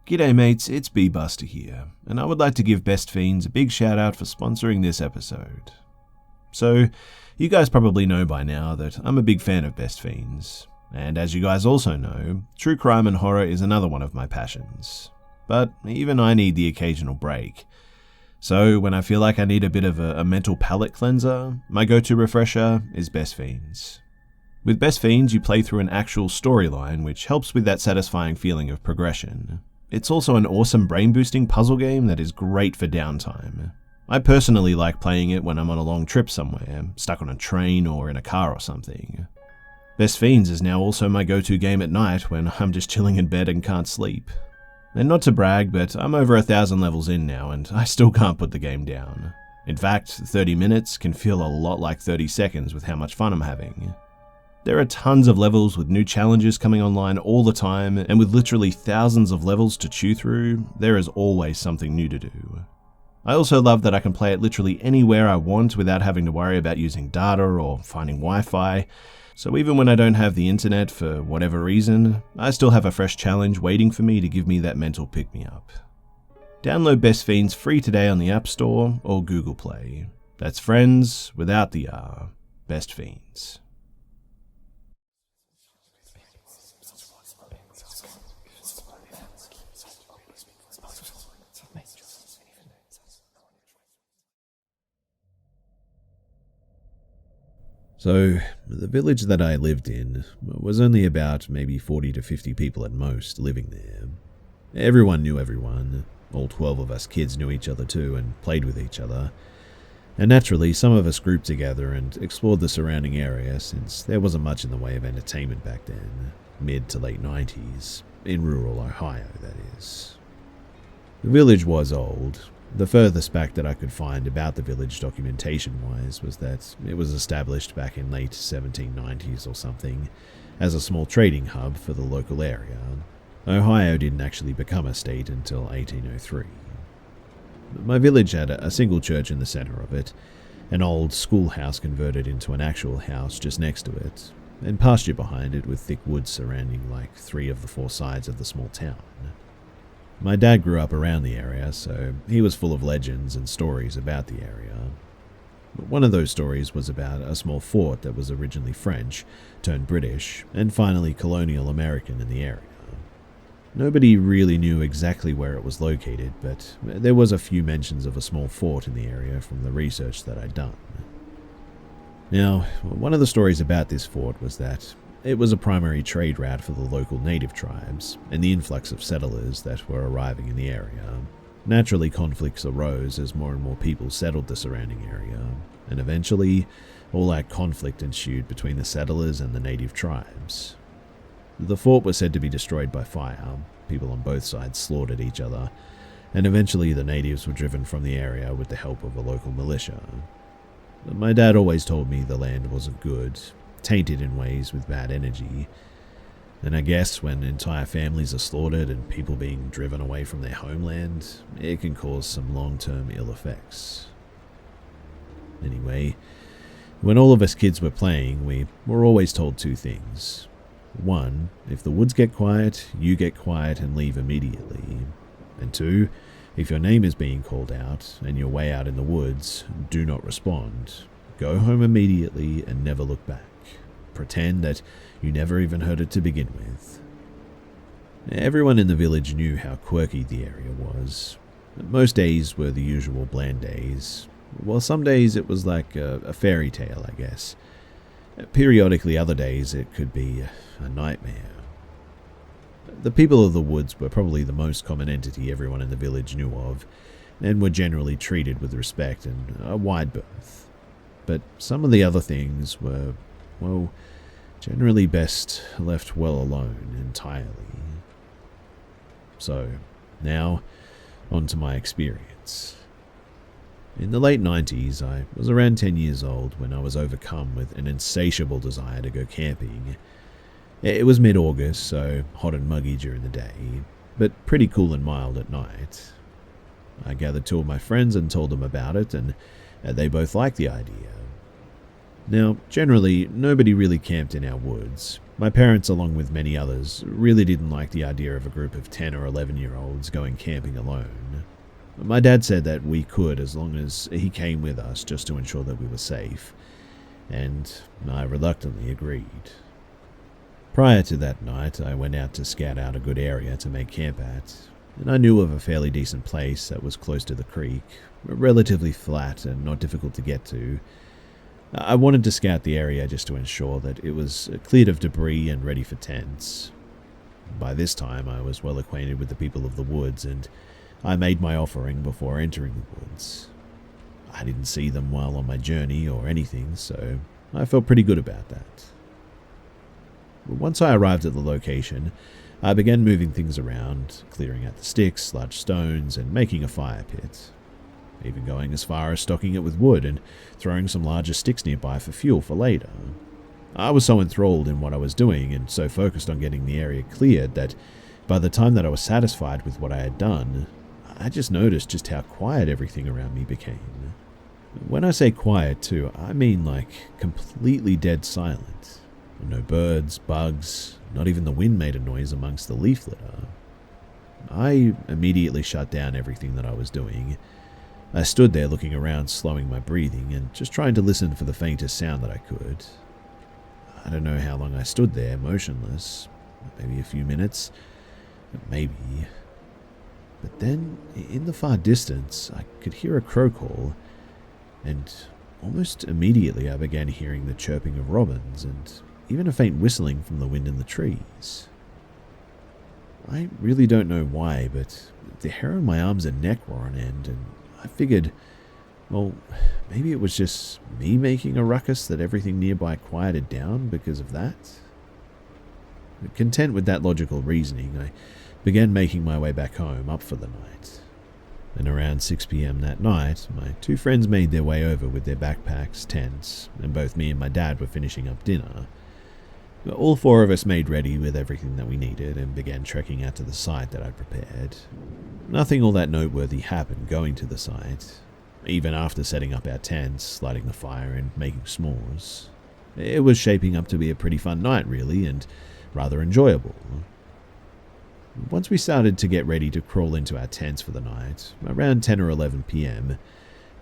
G'day mates, it's B-Buster here, and I would like to give Best Fiends a big shout out for sponsoring this episode. So, you guys probably know by now that I'm a big fan of Best Fiends, and as you guys also know, true crime and horror is another one of my passions. But even I need the occasional break. So when I feel like I need a bit of a mental palate cleanser, my go-to refresher is Best Fiends. With Best Fiends, you play through an actual storyline, which helps with that satisfying feeling of progression. It's also an awesome brain-boosting puzzle game that is great for downtime. I personally like playing it when I'm on a long trip somewhere, stuck on a train or in a car or something. Best Fiends is now also my go-to game at night when I'm just chilling in bed and can't sleep. And not to brag, but I'm over 1,000 levels in now and I still can't put the game down. In fact, 30 minutes can feel a lot like 30 seconds with how much fun I'm having. There are tons of levels with new challenges coming online all the time, and with literally thousands of levels to chew through, there is always something new to do. I also love that I can play it literally anywhere I want without having to worry about using data or finding Wi-Fi, so even when I don't have the internet for whatever reason, I still have a fresh challenge waiting for me to give me that mental pick-me-up. Download Best Fiends free today on the App Store or Google Play. That's friends without the R. Best Fiends. So, the village that I lived in was only about maybe 40 to 50 people at most living there. Everyone knew everyone. All 12 of us kids knew each other too and played with each other. And naturally, some of us grouped together and explored the surrounding area since there wasn't much in the way of entertainment back then, mid to late 90s, in rural Ohio, that is. The village was old. The furthest back that I could find about the village documentation-wise was that it was established back in late 1790s or something as a small trading hub for the local area. Ohio didn't actually become a state until 1803. My village had a single church in the center of it, an old schoolhouse converted into an actual house just next to it, and pasture behind it with thick woods surrounding like 3 of the 4 sides of the small town. My dad grew up around the area, so he was full of legends and stories about the area. But one of those stories was about a small fort that was originally French, turned British, and finally colonial American in the area. Nobody really knew exactly where it was located, but there was a few mentions of a small fort in the area from the research that I'd done. Now, one of the stories about this fort was that it was a primary trade route for the local native tribes and the influx of settlers that were arriving in the area. Naturally, conflicts arose as more and more people settled the surrounding area, and eventually, all that conflict ensued between the settlers and the native tribes. The fort was said to be destroyed by fire, people on both sides slaughtered each other, and eventually the natives were driven from the area with the help of a local militia. My dad always told me the land wasn't good, tainted in ways with bad energy, and I guess when entire families are slaughtered and people being driven away from their homeland, it can cause some long-term ill effects. Anyway, when all of us kids were playing, we were always told 2 things. 1, if the woods get quiet, you get quiet and leave immediately. And 2, if your name is being called out and you're way out in the woods, do not respond. Go home immediately and never look back. Pretend that you never even heard it to begin with. Everyone in the village knew how quirky the area was. Most days were the usual bland days, while some days it was like a fairy tale, I guess. Periodically other days it could be a nightmare. The people of the woods were probably the most common entity everyone in the village knew of, and were generally treated with respect and a wide berth. But some of the other things were, well, generally best left well alone entirely. So, now, on to my experience. In the late 90s, I was around 10 years old when I was overcome with an insatiable desire to go camping. It was mid-August, so hot and muggy during the day, but pretty cool and mild at night. I gathered 2 of my friends and told them about it, and they both liked the idea. Now, generally, nobody really camped in our woods. My parents, along with many others, really didn't like the idea of a group of 10 or 11-year-olds going camping alone. My dad said that we could as long as he came with us just to ensure that we were safe, and I reluctantly agreed. Prior to that night, I went out to scout out a good area to make camp at, and I knew of a fairly decent place that was close to the creek, relatively flat and not difficult to get to. I wanted to scout the area just to ensure that it was cleared of debris and ready for tents. By this time, I was well acquainted with the people of the woods, and I made my offering before entering the woods. I didn't see them while on my journey or anything, so I felt pretty good about that. Once I arrived at the location, I began moving things around, clearing out the sticks, large stones, and making a fire pit, even going as far as stocking it with wood and throwing some larger sticks nearby for fuel for later. I was so enthralled in what I was doing and so focused on getting the area cleared that by the time that I was satisfied with what I had done, I just noticed just how quiet everything around me became. When I say quiet too, I mean like completely dead silent. No birds, bugs, not even the wind made a noise amongst the leaf litter. I immediately shut down everything that I was doing. I stood there looking around, slowing my breathing, and just trying to listen for the faintest sound that I could. I don't know how long I stood there, motionless. Maybe a few minutes. Maybe. But then, in the far distance, I could hear a crow call, and almost immediately I began hearing the chirping of robins and even a faint whistling from the wind in the trees. I really don't know why, but the hair on my arms and neck were on end, and I figured, well, maybe it was just me making a ruckus that everything nearby quieted down because of that. Content with that logical reasoning, I began making my way back home, up for the night. And around 6 p.m. that night, my two friends made their way over with their backpacks, tents, and both me and my dad were finishing up dinner. All four of us made ready with everything that we needed and began trekking out to the site that I'd prepared. Nothing all that noteworthy happened going to the site, even after setting up our tents, lighting the fire, and making s'mores. It was shaping up to be a pretty fun night, really, and rather enjoyable. Once we started to get ready to crawl into our tents for the night, around 10 or 11 p.m.,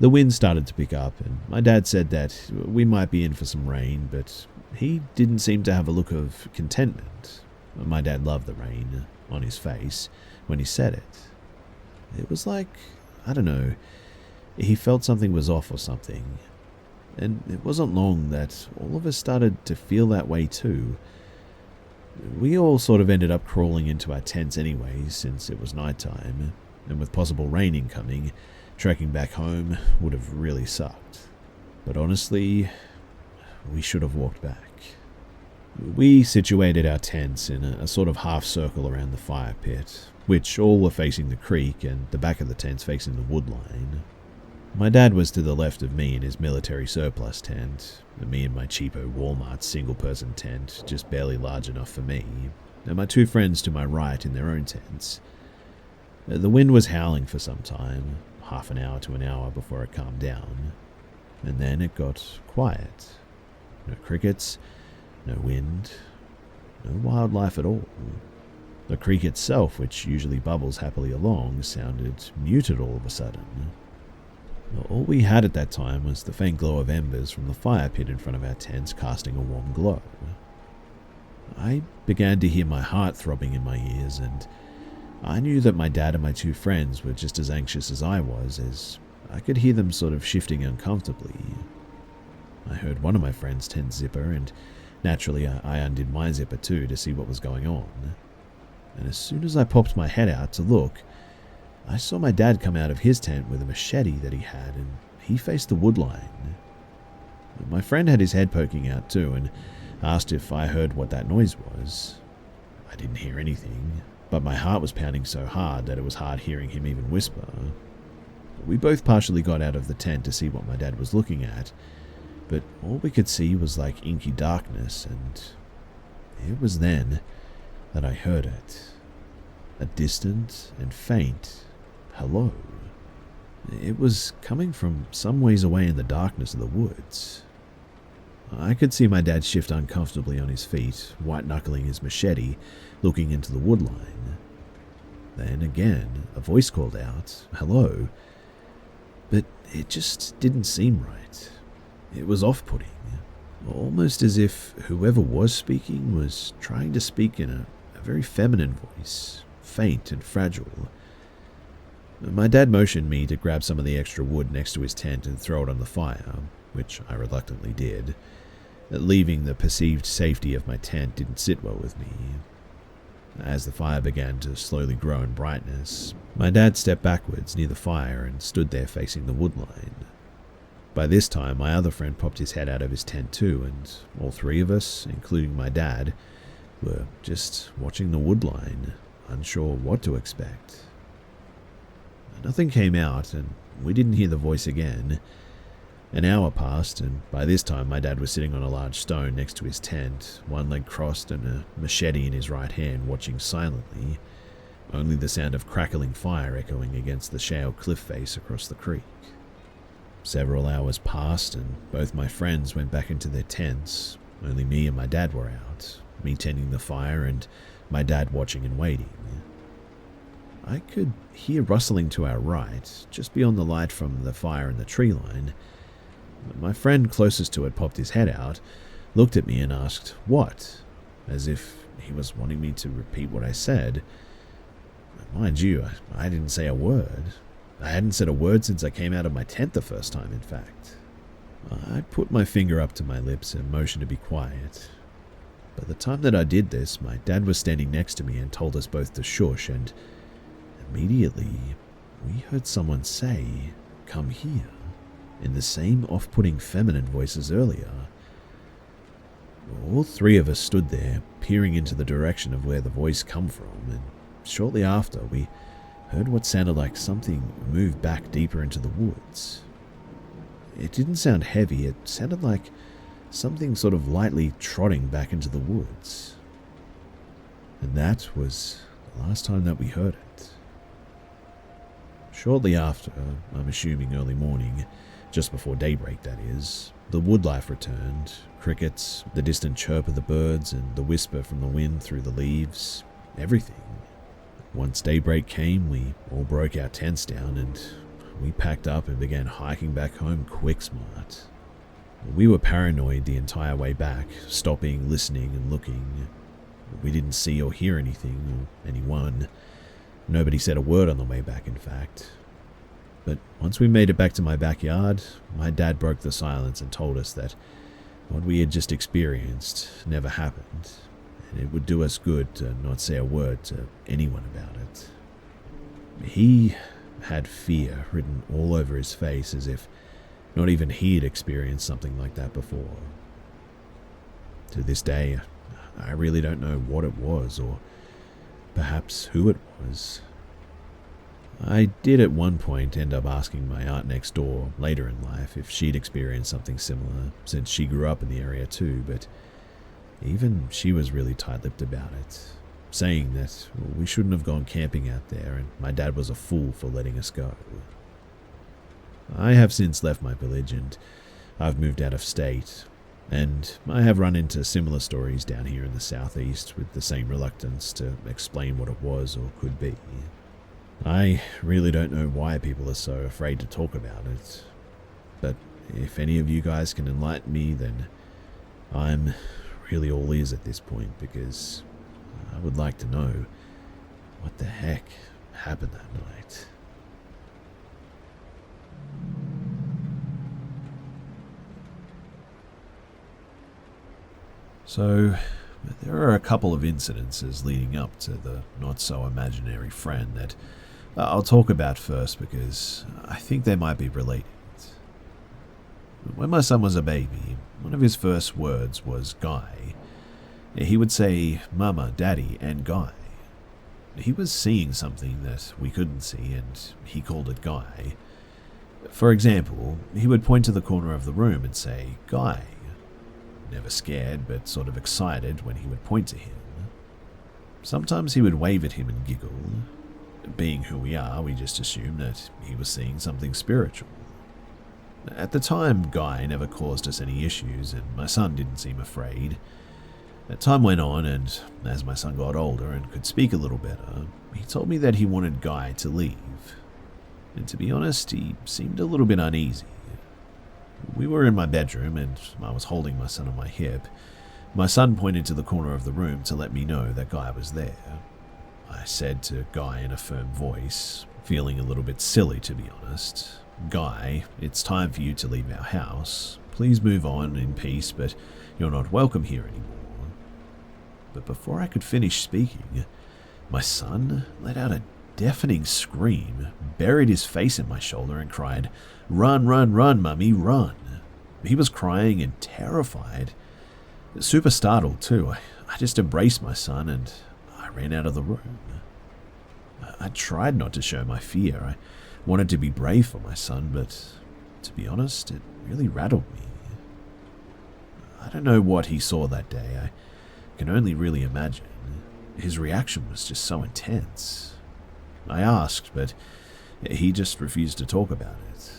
the wind started to pick up, and my dad said that we might be in for some rain, but he didn't seem to have a look of contentment. My dad loved the rain on his face when he said it. It was like, I don't know, he felt something was off or something. And it wasn't long that all of us started to feel that way too. We all sort of ended up crawling into our tents anyway, since it was nighttime, and with possible rain incoming, trekking back home would have really sucked. But honestly, we should have walked back. We situated our tents in a sort of half circle around the fire pit, which all were facing the creek and the back of the tents facing the wood line. My dad was to the left of me in his military surplus tent, and me in my cheapo Walmart single-person tent, just barely large enough for me, and my two friends to my right in their own tents. The wind was howling for some time, half an hour to an hour before it calmed down, and then it got quiet. No crickets, no wind, no wildlife at all. The creek itself, which usually bubbles happily along, sounded muted all of a sudden. All we had at that time was the faint glow of embers from the fire pit in front of our tents casting a warm glow. I began to hear my heart throbbing in my ears, and I knew that my dad and my two friends were just as anxious as I was, as I could hear them sort of shifting uncomfortably. I heard one of my friend's tent zipper, and naturally I undid my zipper too to see what was going on. And as soon as I popped my head out to look, I saw my dad come out of his tent with a machete that he had, and he faced the wood line. My friend had his head poking out too, and asked if I heard what that noise was. I didn't hear anything, but my heart was pounding so hard that it was hard hearing him even whisper. We both partially got out of the tent to see what my dad was looking at, but all we could see was like inky darkness, and it was then that I heard it. A distant and faint hello. It was coming from some ways away in the darkness of the woods. I could see my dad shift uncomfortably on his feet, white-knuckling his machete, looking into the woodline. Then again, a voice called out, "Hello," but it just didn't seem right. It was off-putting, almost as if whoever was speaking was trying to speak in a very feminine voice, faint and fragile. My dad motioned me to grab some of the extra wood next to his tent and throw it on the fire, which I reluctantly did. Leaving the perceived safety of my tent didn't sit well with me. As the fire began to slowly grow in brightness, my dad stepped backwards near the fire and stood there facing the woodline. By this time, my other friend popped his head out of his tent too, and all three of us, including my dad, were just watching the woodline, unsure what to expect. Nothing came out, and we didn't hear the voice again. An hour passed, and by this time my dad was sitting on a large stone next to his tent, one leg crossed and a machete in his right hand, watching silently, only the sound of crackling fire echoing against the shale cliff face across the creek. Several hours passed, and both my friends went back into their tents. Only me and my dad were out, me tending the fire and my dad watching and waiting. I could hear rustling to our right, just beyond the light from the fire and the tree line. My friend closest to it popped his head out, looked at me and asked, "What?" as if he was wanting me to repeat what I said. Mind you, I didn't say a word. I hadn't said a word since I came out of my tent the first time, in fact. I put my finger up to my lips and motioned to be quiet. By the time that I did this, my dad was standing next to me and told us both to shush, and immediately we heard someone say, "Come here," in the same off-putting feminine voice as earlier. All three of us stood there, peering into the direction of where the voice come from, and shortly after we heard what sounded like something move back deeper into the woods. It didn't sound heavy, it sounded like something sort of lightly trotting back into the woods. And that was the last time that we heard it. Shortly after, I'm assuming early morning, just before daybreak that is, the wood life returned, crickets, the distant chirp of the birds, and the whisper from the wind through the leaves, everything. Once daybreak came, we all broke our tents down and we packed up and began hiking back home quick smart. We were paranoid the entire way back, stopping, listening, and looking. We didn't see or hear anything or anyone. Nobody said a word on the way back, in fact. But once we made it back to my backyard, my dad broke the silence and told us that what we had just experienced never happened, and it would do us good to not say a word to anyone about it. He had fear written all over his face, as if not even he had experienced something like that before. To this day, I really don't know what it was, or perhaps who it was. I did at one point end up asking my aunt next door later in life if she'd experienced something similar, since she grew up in the area too, but even she was really tight-lipped about it, saying that we shouldn't have gone camping out there and my dad was a fool for letting us go. I have since left my village and I've moved out of state, and I have run into similar stories down here in the southeast with the same reluctance to explain what it was or could be. I really don't know why people are so afraid to talk about it, but if any of you guys can enlighten me, then I'm really all ears at this point, because I would like to know what the heck happened that night. So, there are a couple of incidences leading up to the not-so-imaginary friend that I'll talk about first because I think they might be related. When my son was a baby, one of his first words was Guy. He would say Mama, Daddy, and Guy. He was seeing something that we couldn't see, and he called it Guy. For example, he would point to the corner of the room and say, "Guy." Never scared, but sort of excited when he would point to him. Sometimes he would wave at him and giggle. Being who we are, we just assumed that he was seeing something spiritual. At the time, Guy never caused us any issues, and my son didn't seem afraid. Time went on, and as my son got older and could speak a little better, he told me that he wanted Guy to leave. And to be honest, he seemed a little bit uneasy. We were in my bedroom, and I was holding my son on my hip. My son pointed to the corner of the room to let me know that Guy was there. I said to Guy in a firm voice, feeling a little bit silly to be honest, "Guy, it's time for you to leave our house. Please move on in peace, but you're not welcome here anymore." But before I could finish speaking, my son let out a deafening scream, buried his face in my shoulder and cried, "Run, run, run, Mummy, run." He was crying and terrified. Super startled too. I just embraced my son and I ran out of the room. I tried not to show my fear. I wanted to be brave for my son, but to be honest, it really rattled me. I don't know what he saw that day. I can only really imagine. His reaction was just so intense. I asked, but he just refused to talk about it.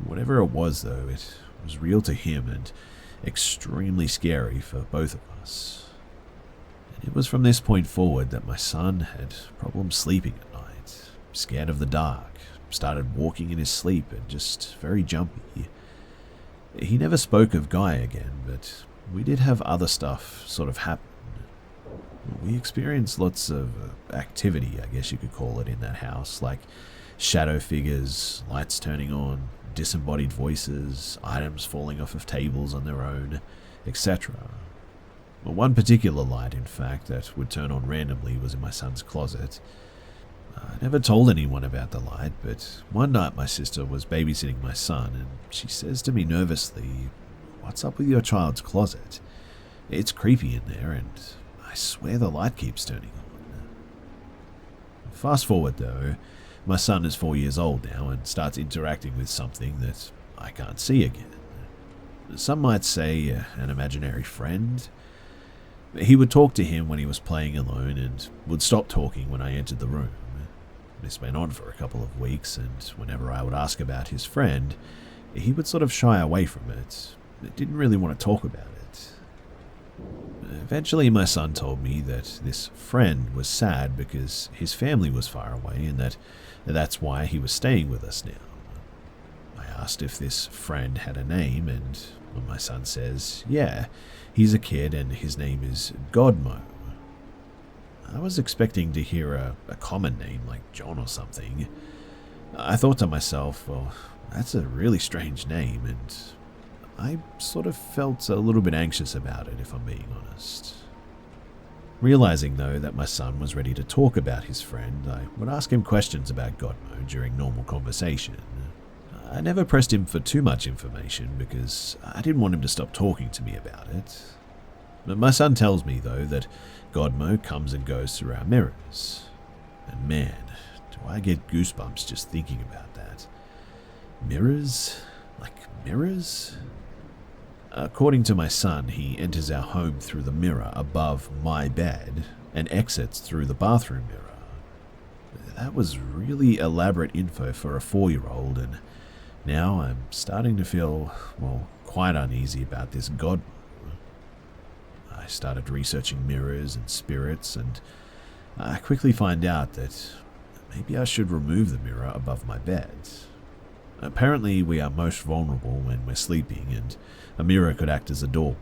Whatever it was, though, it was real to him and extremely scary for both of us. And it was from this point forward that my son had problems sleeping at night, scared of the dark, started walking in his sleep and just very jumpy. He never spoke of Guy again, but we did have other stuff sort of happen. We experienced lots of activity, I guess you could call it, in that house, like shadow figures, lights turning on, disembodied voices, items falling off of tables on their own, etc. One particular light, in fact, that would turn on randomly was in my son's closet. I never told anyone about the light, but one night my sister was babysitting my son, and she says to me nervously, "What's up with your child's closet? It's creepy in there, and I swear the light keeps turning on." Fast forward though, my son is 4 years old now and starts interacting with something that I can't see again. Some might say an imaginary friend. He would talk to him when he was playing alone and would stop talking when I entered the room. This went on for a couple of weeks, and whenever I would ask about his friend, he would sort of shy away from it. Didn't really want to talk about it. Eventually my son told me that this friend was sad because his family was far away and that's why he was staying with us now. I asked if this friend had a name, and my son says, yeah, he's a kid and his name is Godmo. I was expecting to hear a common name like John or something. I thought to myself, well, that's a really strange name, and I sort of felt a little bit anxious about it, if I'm being honest. Realizing, though, that my son was ready to talk about his friend, I would ask him questions about Godmo during normal conversation. I never pressed him for too much information because I didn't want him to stop talking to me about it. My son tells me, though, that Godmo comes and goes through our mirrors. And man, do I get goosebumps just thinking about that. Mirrors? Like mirrors? According to my son, he enters our home through the mirror above my bed and exits through the bathroom mirror. That was really elaborate info for a 4-year-old, and now I'm starting to feel, well, quite uneasy about this Godmo. I started researching mirrors and spirits, and I quickly find out that maybe I should remove the mirror above my bed. Apparently, we are most vulnerable when we're sleeping, and a mirror could act as a doorway.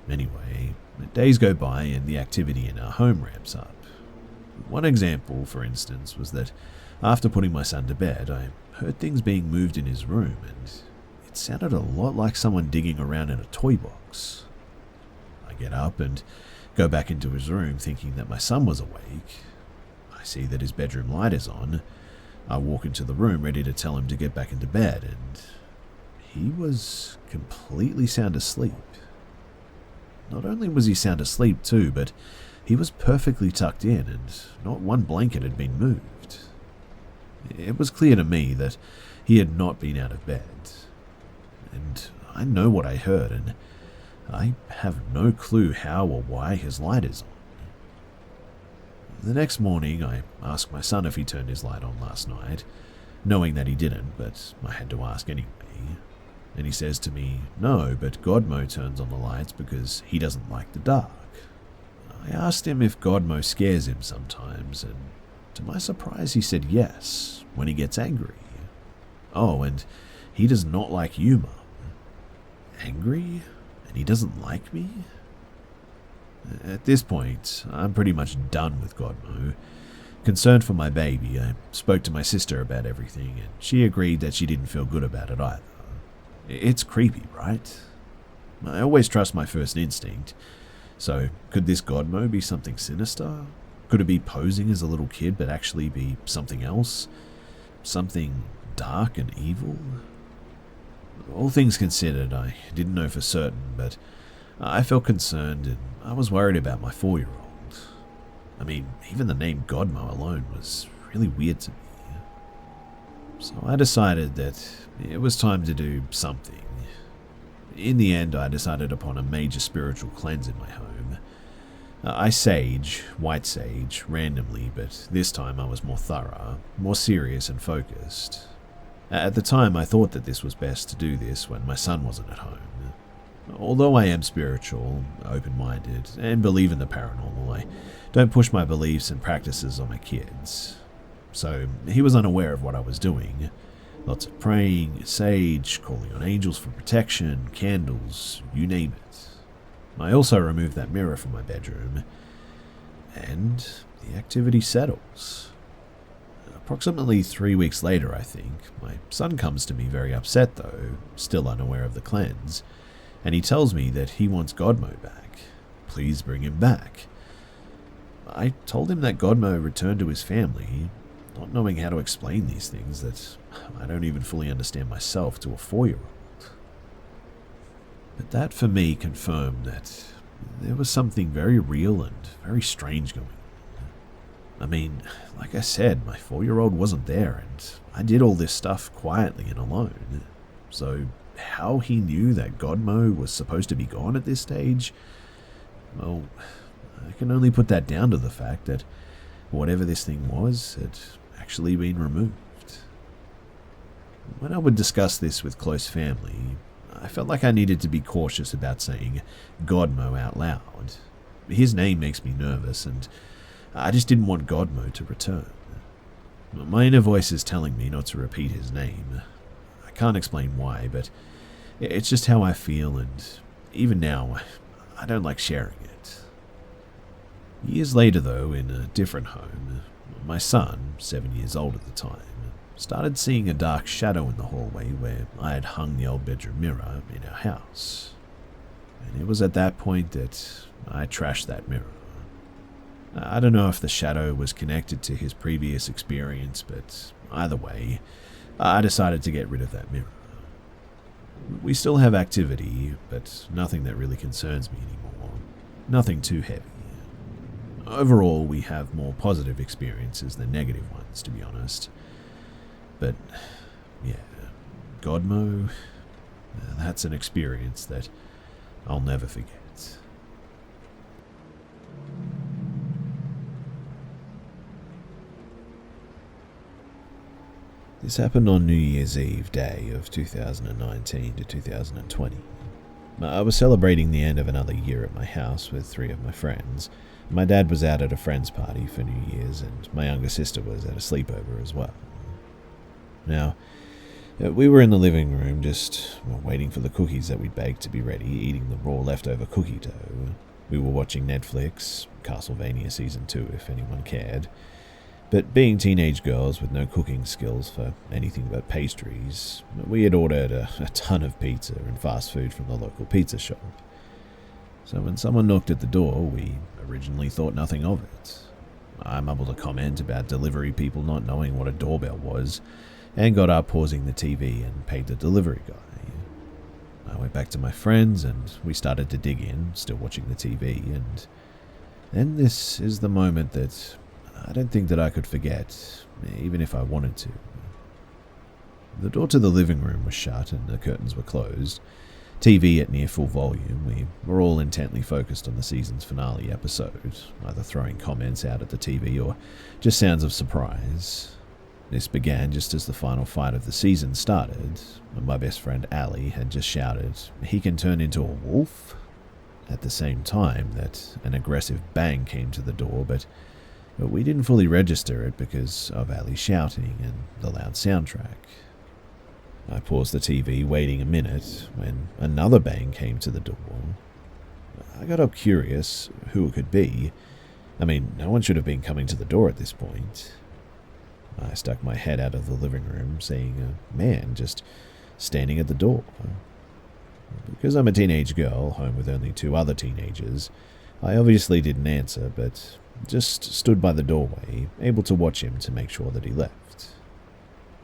Anyway, days go by and the activity in our home ramps up. One example, for instance, was that after putting my son to bed, I heard things being moved in his room, and it sounded a lot like someone digging around in a toy box. I get up and go back into his room thinking that my son was awake. I see that his bedroom light is on. I walk into the room ready to tell him to get back into bed, and he was completely sound asleep. Not only was he sound asleep too, but he was perfectly tucked in and not one blanket had been moved. It was clear to me that he had not been out of bed. And I know what I heard, and I have no clue how or why his light is on. The next morning, I asked my son if he turned his light on last night. knowing that he didn't, but I had to ask anyway. And he says to me, "No, but Godmo turns on the lights because he doesn't like the dark." I asked him if Godmo scares him sometimes, and to my surprise he said yes, when he gets angry. "Oh, and he does not like you, Mum." Angry? And he doesn't like me? At this point, I'm pretty much done with Godmo. Concerned for my baby, I spoke to my sister about everything, and she agreed that she didn't feel good about it either. It's creepy, right? I always trust my first instinct. So, could this Godmo be something sinister? Could it be posing as a little kid but actually be something else? Something dark and evil? All things considered, I didn't know for certain, but I felt concerned and I was worried about my 4-year-old. I mean, even the name Godmo alone was really weird to me. So I decided that it was time to do something. In the end, I decided upon a major spiritual cleanse in my home. I sage, white sage, randomly, but this time I was more thorough, more serious and focused. At the time, I thought that this was best to do this when my son wasn't at home. Although I am spiritual, open-minded, and believe in the paranormal, I don't push my beliefs and practices on my kids. So he was unaware of what I was doing. Lots of praying, sage, calling on angels for protection, candles, you name it. I also removed that mirror from my bedroom, and the activity settles. Approximately 3 weeks later, I think, my son comes to me very upset though, still unaware of the cleanse, and he tells me that he wants Godmo back. Please bring him back. I told him that Godmo returned to his family, not knowing how to explain these things that I don't even fully understand myself to a 4-year-old. But that for me confirmed that there was something very real and very strange going on. I mean, like I said, my 4-year-old wasn't there and I did all this stuff quietly and alone. So how he knew that Godmo was supposed to be gone at this stage, well, I can only put that down to the fact that whatever this thing was had actually been removed. When I would discuss this with close family, I felt like I needed to be cautious about saying Godmo out loud. His name makes me nervous, and I just didn't want Godmo to return. My inner voice is telling me not to repeat his name. I can't explain why, but it's just how I feel, and even now, I don't like sharing it. Years later, though, in a different home, my son, 7 years old at the time, started seeing a dark shadow in the hallway where I had hung the old bedroom mirror in our house. And it was at that point that I trashed that mirror. I don't know if the shadow was connected to his previous experience, but either way, I decided to get rid of that mirror. We still have activity, but nothing that really concerns me anymore. Nothing too heavy. Overall, we have more positive experiences than negative ones, to be honest. But, yeah, Godmo, that's an experience that I'll never forget. This happened on New Year's Eve day of 2019 to 2020. I was celebrating the end of another year at my house with 3 of my friends. My dad was out at a friend's party for New Year's, and my younger sister was at a sleepover as well. Now, we were in the living room just waiting for the cookies that we'd baked to be ready, eating the raw leftover cookie dough. We were watching Netflix, Castlevania Season 2 if anyone cared. But being teenage girls with no cooking skills for anything but pastries, we had ordered a ton of pizza and fast food from the local pizza shop. So when someone knocked at the door, we originally thought nothing of it. I mumbled a comment about delivery people not knowing what a doorbell was, and got up pausing the TV and paid the delivery guy. I went back to my friends and we started to dig in, still watching the TV, and then this is the moment that I don't think that I could forget, even if I wanted to. The door to the living room was shut and the curtains were closed. TV at near full volume. We were all intently focused on the season's finale episode, either throwing comments out at the TV or just sounds of surprise. This began just as the final fight of the season started. My best friend Ali had just shouted, "He can turn into a wolf?" At the same time that an aggressive bang came to the door, but we didn't fully register it because of Ali shouting and the loud soundtrack. I paused the TV, waiting a minute, when another bang came to the door. I got up curious who it could be. I mean, no one should have been coming to the door at this point. I stuck my head out of the living room, seeing a man just standing at the door. Because I'm a teenage girl, home with only two other teenagers, I obviously didn't answer, but just stood by the doorway, able to watch him to make sure that he left.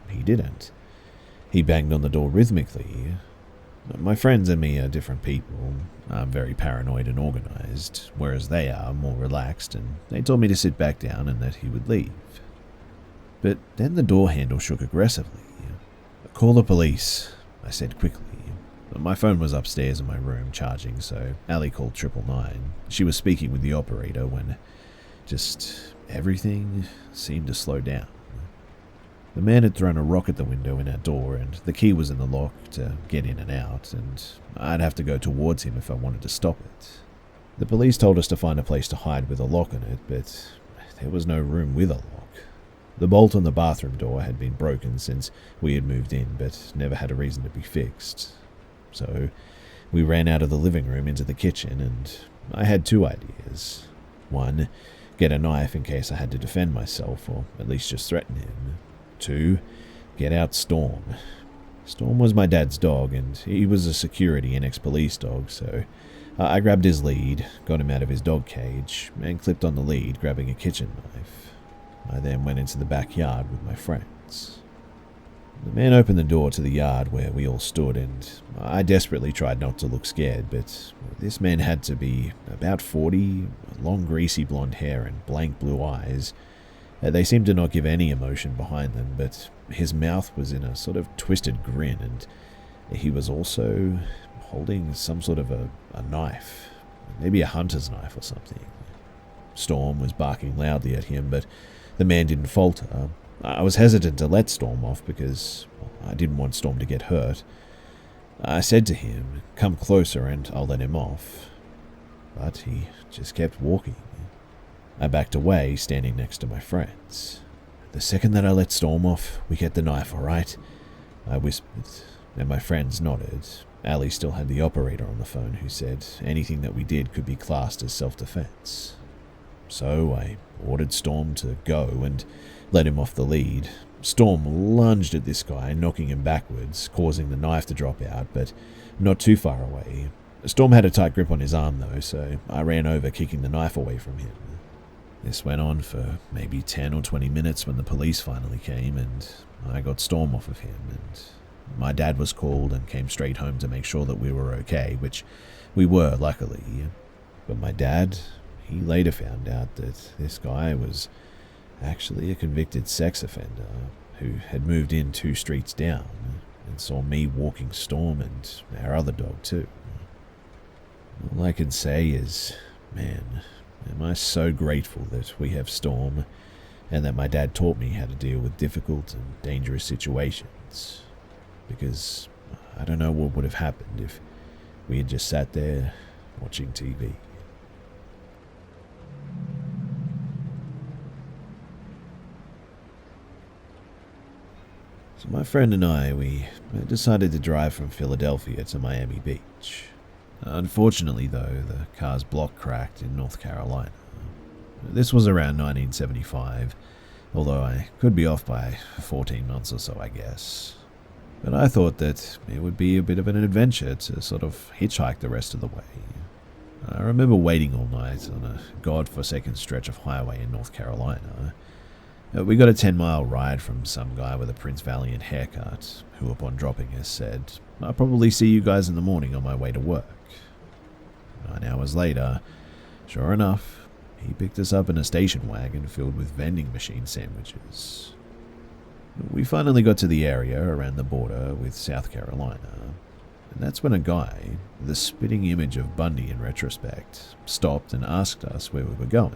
He didn't. He banged on the door rhythmically. My friends and me are different people. I'm very paranoid and organized, whereas they are more relaxed, and they told me to sit back down and that he would leave. But then the door handle shook aggressively. "Call the police," I said quickly. My phone was upstairs in my room charging, so Ali called 999. She was speaking with the operator when just everything seemed to slow down. The man had thrown a rock at the window in our door, and the key was in the lock to get in and out, and I'd have to go towards him if I wanted to stop it. The police told us to find a place to hide with a lock on it, but there was no room with a lock. The bolt on the bathroom door had been broken since we had moved in, but never had a reason to be fixed. So we ran out of the living room into the kitchen, and I had two ideas. One, get a knife in case I had to defend myself, or at least just threaten him. Two, get out Storm. Storm was my dad's dog, and he was a security and ex-police dog, so I grabbed his lead, got him out of his dog cage, and clipped on the lead, grabbing a kitchen knife. I then went into the backyard with my friends. The man opened the door to the yard where we all stood, and I desperately tried not to look scared, but this man had to be about 40, long greasy blonde hair and blank blue eyes. They seemed to not give any emotion behind them, but his mouth was in a sort of twisted grin, and he was also holding some sort of a knife, maybe a hunter's knife or something. Storm was barking loudly at him, but the man didn't falter. I was hesitant to let Storm off because I didn't want Storm to get hurt. I said to him, "Come closer and I'll let him off." But he just kept walking. I backed away, standing next to my friends. "The second that I let Storm off, we get the knife, all right?" I whispered, and my friends nodded. Ali still had the operator on the phone, who said anything that we did could be classed as self-defense. So I ordered Storm to go and let him off the lead. Storm lunged at this guy, knocking him backwards, causing the knife to drop out, but not too far away. Storm had a tight grip on his arm, though, so I ran over, kicking the knife away from him. This went on for maybe 10 or 20 minutes when the police finally came, and I got Storm off of him, and my dad was called and came straight home to make sure that we were okay, which we were, luckily. But my dad, he later found out that this guy was actually a convicted sex offender who had moved in 2 streets down and saw me walking Storm and our other dog too. All I can say is, man, am I so grateful that we have Storm and that my dad taught me how to deal with difficult and dangerous situations. Because I don't know what would have happened if we had just sat there watching TV. So my friend and I, we decided to drive from Philadelphia to Miami Beach. Unfortunately, though, the car's block cracked in North Carolina. This was around 1975, although I could be off by 14 months or so, I guess. But I thought that it would be a bit of an adventure to sort of hitchhike the rest of the way. I remember waiting all night on a god-forsaken stretch of highway in North Carolina. We got a 10-mile ride from some guy with a Prince Valiant haircut, who upon dropping us said, "I'll probably see you guys in the morning on my way to work." 9 hours later, sure enough, he picked us up in a station wagon filled with vending machine sandwiches. We finally got to the area around the border with South Carolina, and that's when a guy, the spitting image of Bundy in retrospect, stopped and asked us where we were going.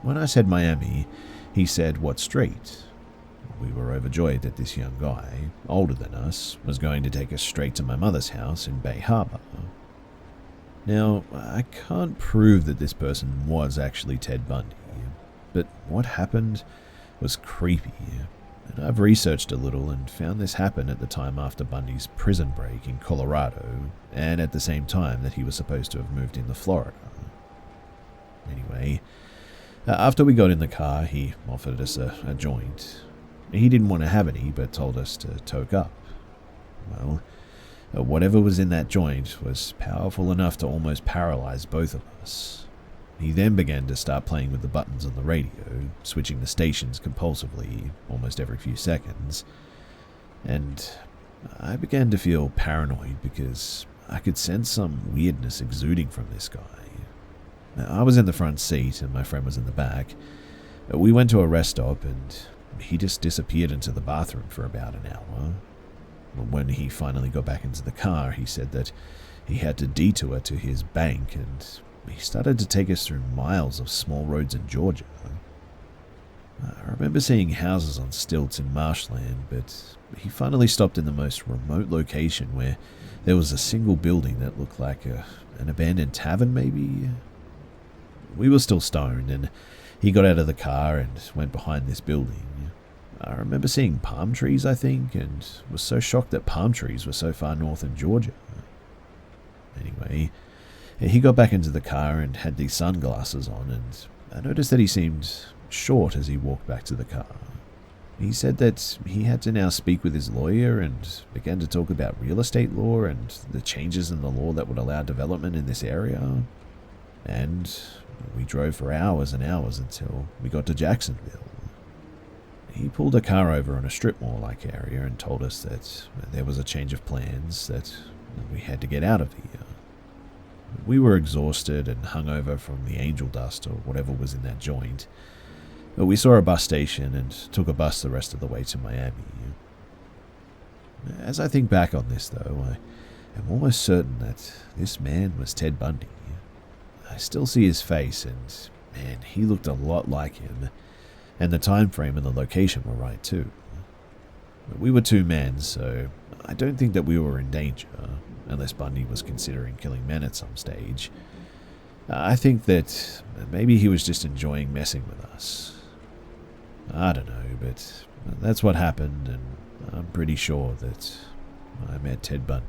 When I said Miami, he said, "What street?" we were overjoyed that this young guy, older than us, was going to take us straight to my mother's house in Bay Harbor. Now, I can't prove that this person was actually Ted Bundy, but what happened was creepy, and I've researched a little and found this happened at the time after Bundy's prison break in Colorado, and at the same time that he was supposed to have moved into Florida. Anyway, after we got in the car, he offered us a joint. He didn't want to have any, but told us to toke up. Well, whatever was in that joint was powerful enough to almost paralyze both of us. He then began to start playing with the buttons on the radio, switching the stations compulsively almost every few seconds. And I began to feel paranoid because I could sense some weirdness exuding from this guy. I was in the front seat and my friend was in the back. We went to a rest stop and he just disappeared into the bathroom for about an hour. When he finally got back into the car, he said that he had to detour to his bank and he started to take us through miles of small roads in Georgia. I remember seeing houses on stilts in marshland, but he finally stopped in the most remote location where there was a single building that looked like an abandoned tavern, maybe? We were still stoned, and he got out of the car and went behind this building. I remember seeing palm trees, I think, and was so shocked that palm trees were so far north in Georgia. Anyway, he got back into the car and had these sunglasses on, and I noticed that he seemed short as he walked back to the car. He said that he had to now speak with his lawyer and began to talk about real estate law and the changes in the law that would allow development in this area. And we drove for hours and hours until we got to Jacksonville. He pulled a car over on a strip mall-like area and told us that there was a change of plans, that we had to get out of here. We were exhausted and hungover from the angel dust or whatever was in that joint. But we saw a bus station and took a bus the rest of the way to Miami. As I think back on this, though, I am almost certain that this man was Ted Bundy. I still see his face, and man, he looked a lot like him, and the time frame and the location were right too. We were two men, so I don't think that we were in danger, unless Bundy was considering killing men at some stage. I think that maybe he was just enjoying messing with us. I don't know, but that's what happened, and I'm pretty sure that I met Ted Bundy.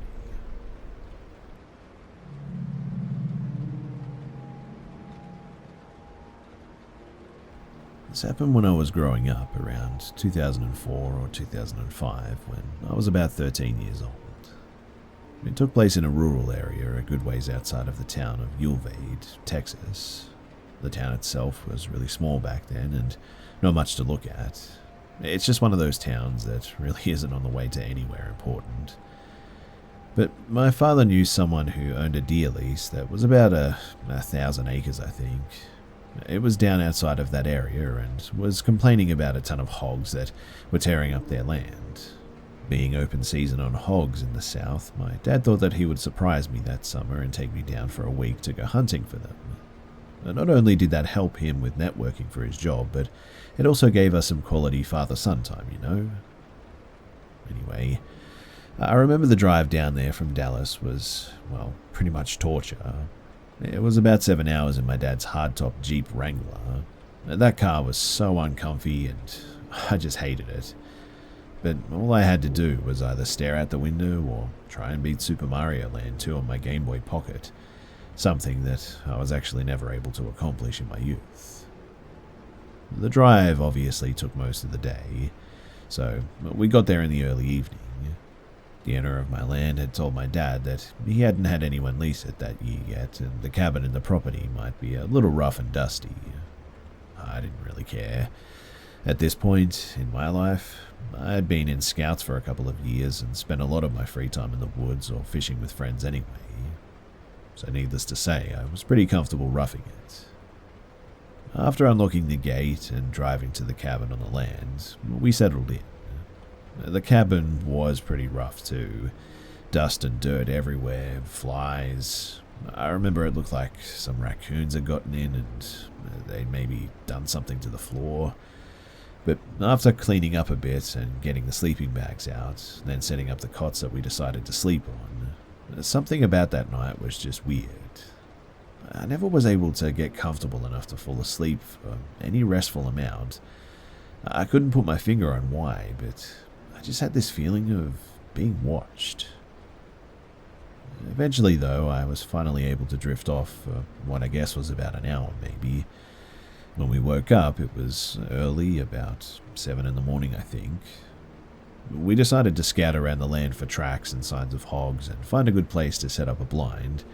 This happened when I was growing up, around 2004 or 2005, when I was about 13 years old. It took place in a rural area a good ways outside of the town of Uvalde, Texas. The town itself was really small back then and not much to look at. It's just one of those towns that really isn't on the way to anywhere important. But my father knew someone who owned a deer lease that was about 1,000 acres, I think. It was down outside of that area and was complaining about a ton of hogs that were tearing up their land. Being open season on hogs in the south, my dad thought that he would surprise me that summer and take me down for a week to go hunting for them. Not only did that help him with networking for his job, but it also gave us some quality father-son time, you know? Anyway, I remember the drive down there from Dallas was, well, pretty much torture. It was about 7 hours in my dad's hardtop Jeep Wrangler. That car was so uncomfy and I just hated it. But all I had to do was either stare out the window or try and beat Super Mario Land 2 on my Game Boy Pocket, something that I was actually never able to accomplish in my youth. The drive obviously took most of the day, so we got there in the early evening. The owner of my land had told my dad that he hadn't had anyone lease it that year yet, and the cabin and the property might be a little rough and dusty. I didn't really care. At this point in my life, I had been in scouts for a couple of years and spent a lot of my free time in the woods or fishing with friends anyway. So needless to say, I was pretty comfortable roughing it. After unlocking the gate and driving to the cabin on the land, we settled in. The cabin was pretty rough too. Dust and dirt everywhere, flies. I remember it looked like some raccoons had gotten in and they'd maybe done something to the floor. But after cleaning up a bit and getting the sleeping bags out, then setting up the cots that we decided to sleep on, something about that night was just weird. I never was able to get comfortable enough to fall asleep for any restful amount. I couldn't put my finger on why, but I just had this feeling of being watched. Eventually, though, I was finally able to drift off for what I guess was about an hour, maybe. When we woke up, it was early, about 7 in the morning, I think. We decided to scout around the land for tracks and signs of hogs and find a good place to set up a blind.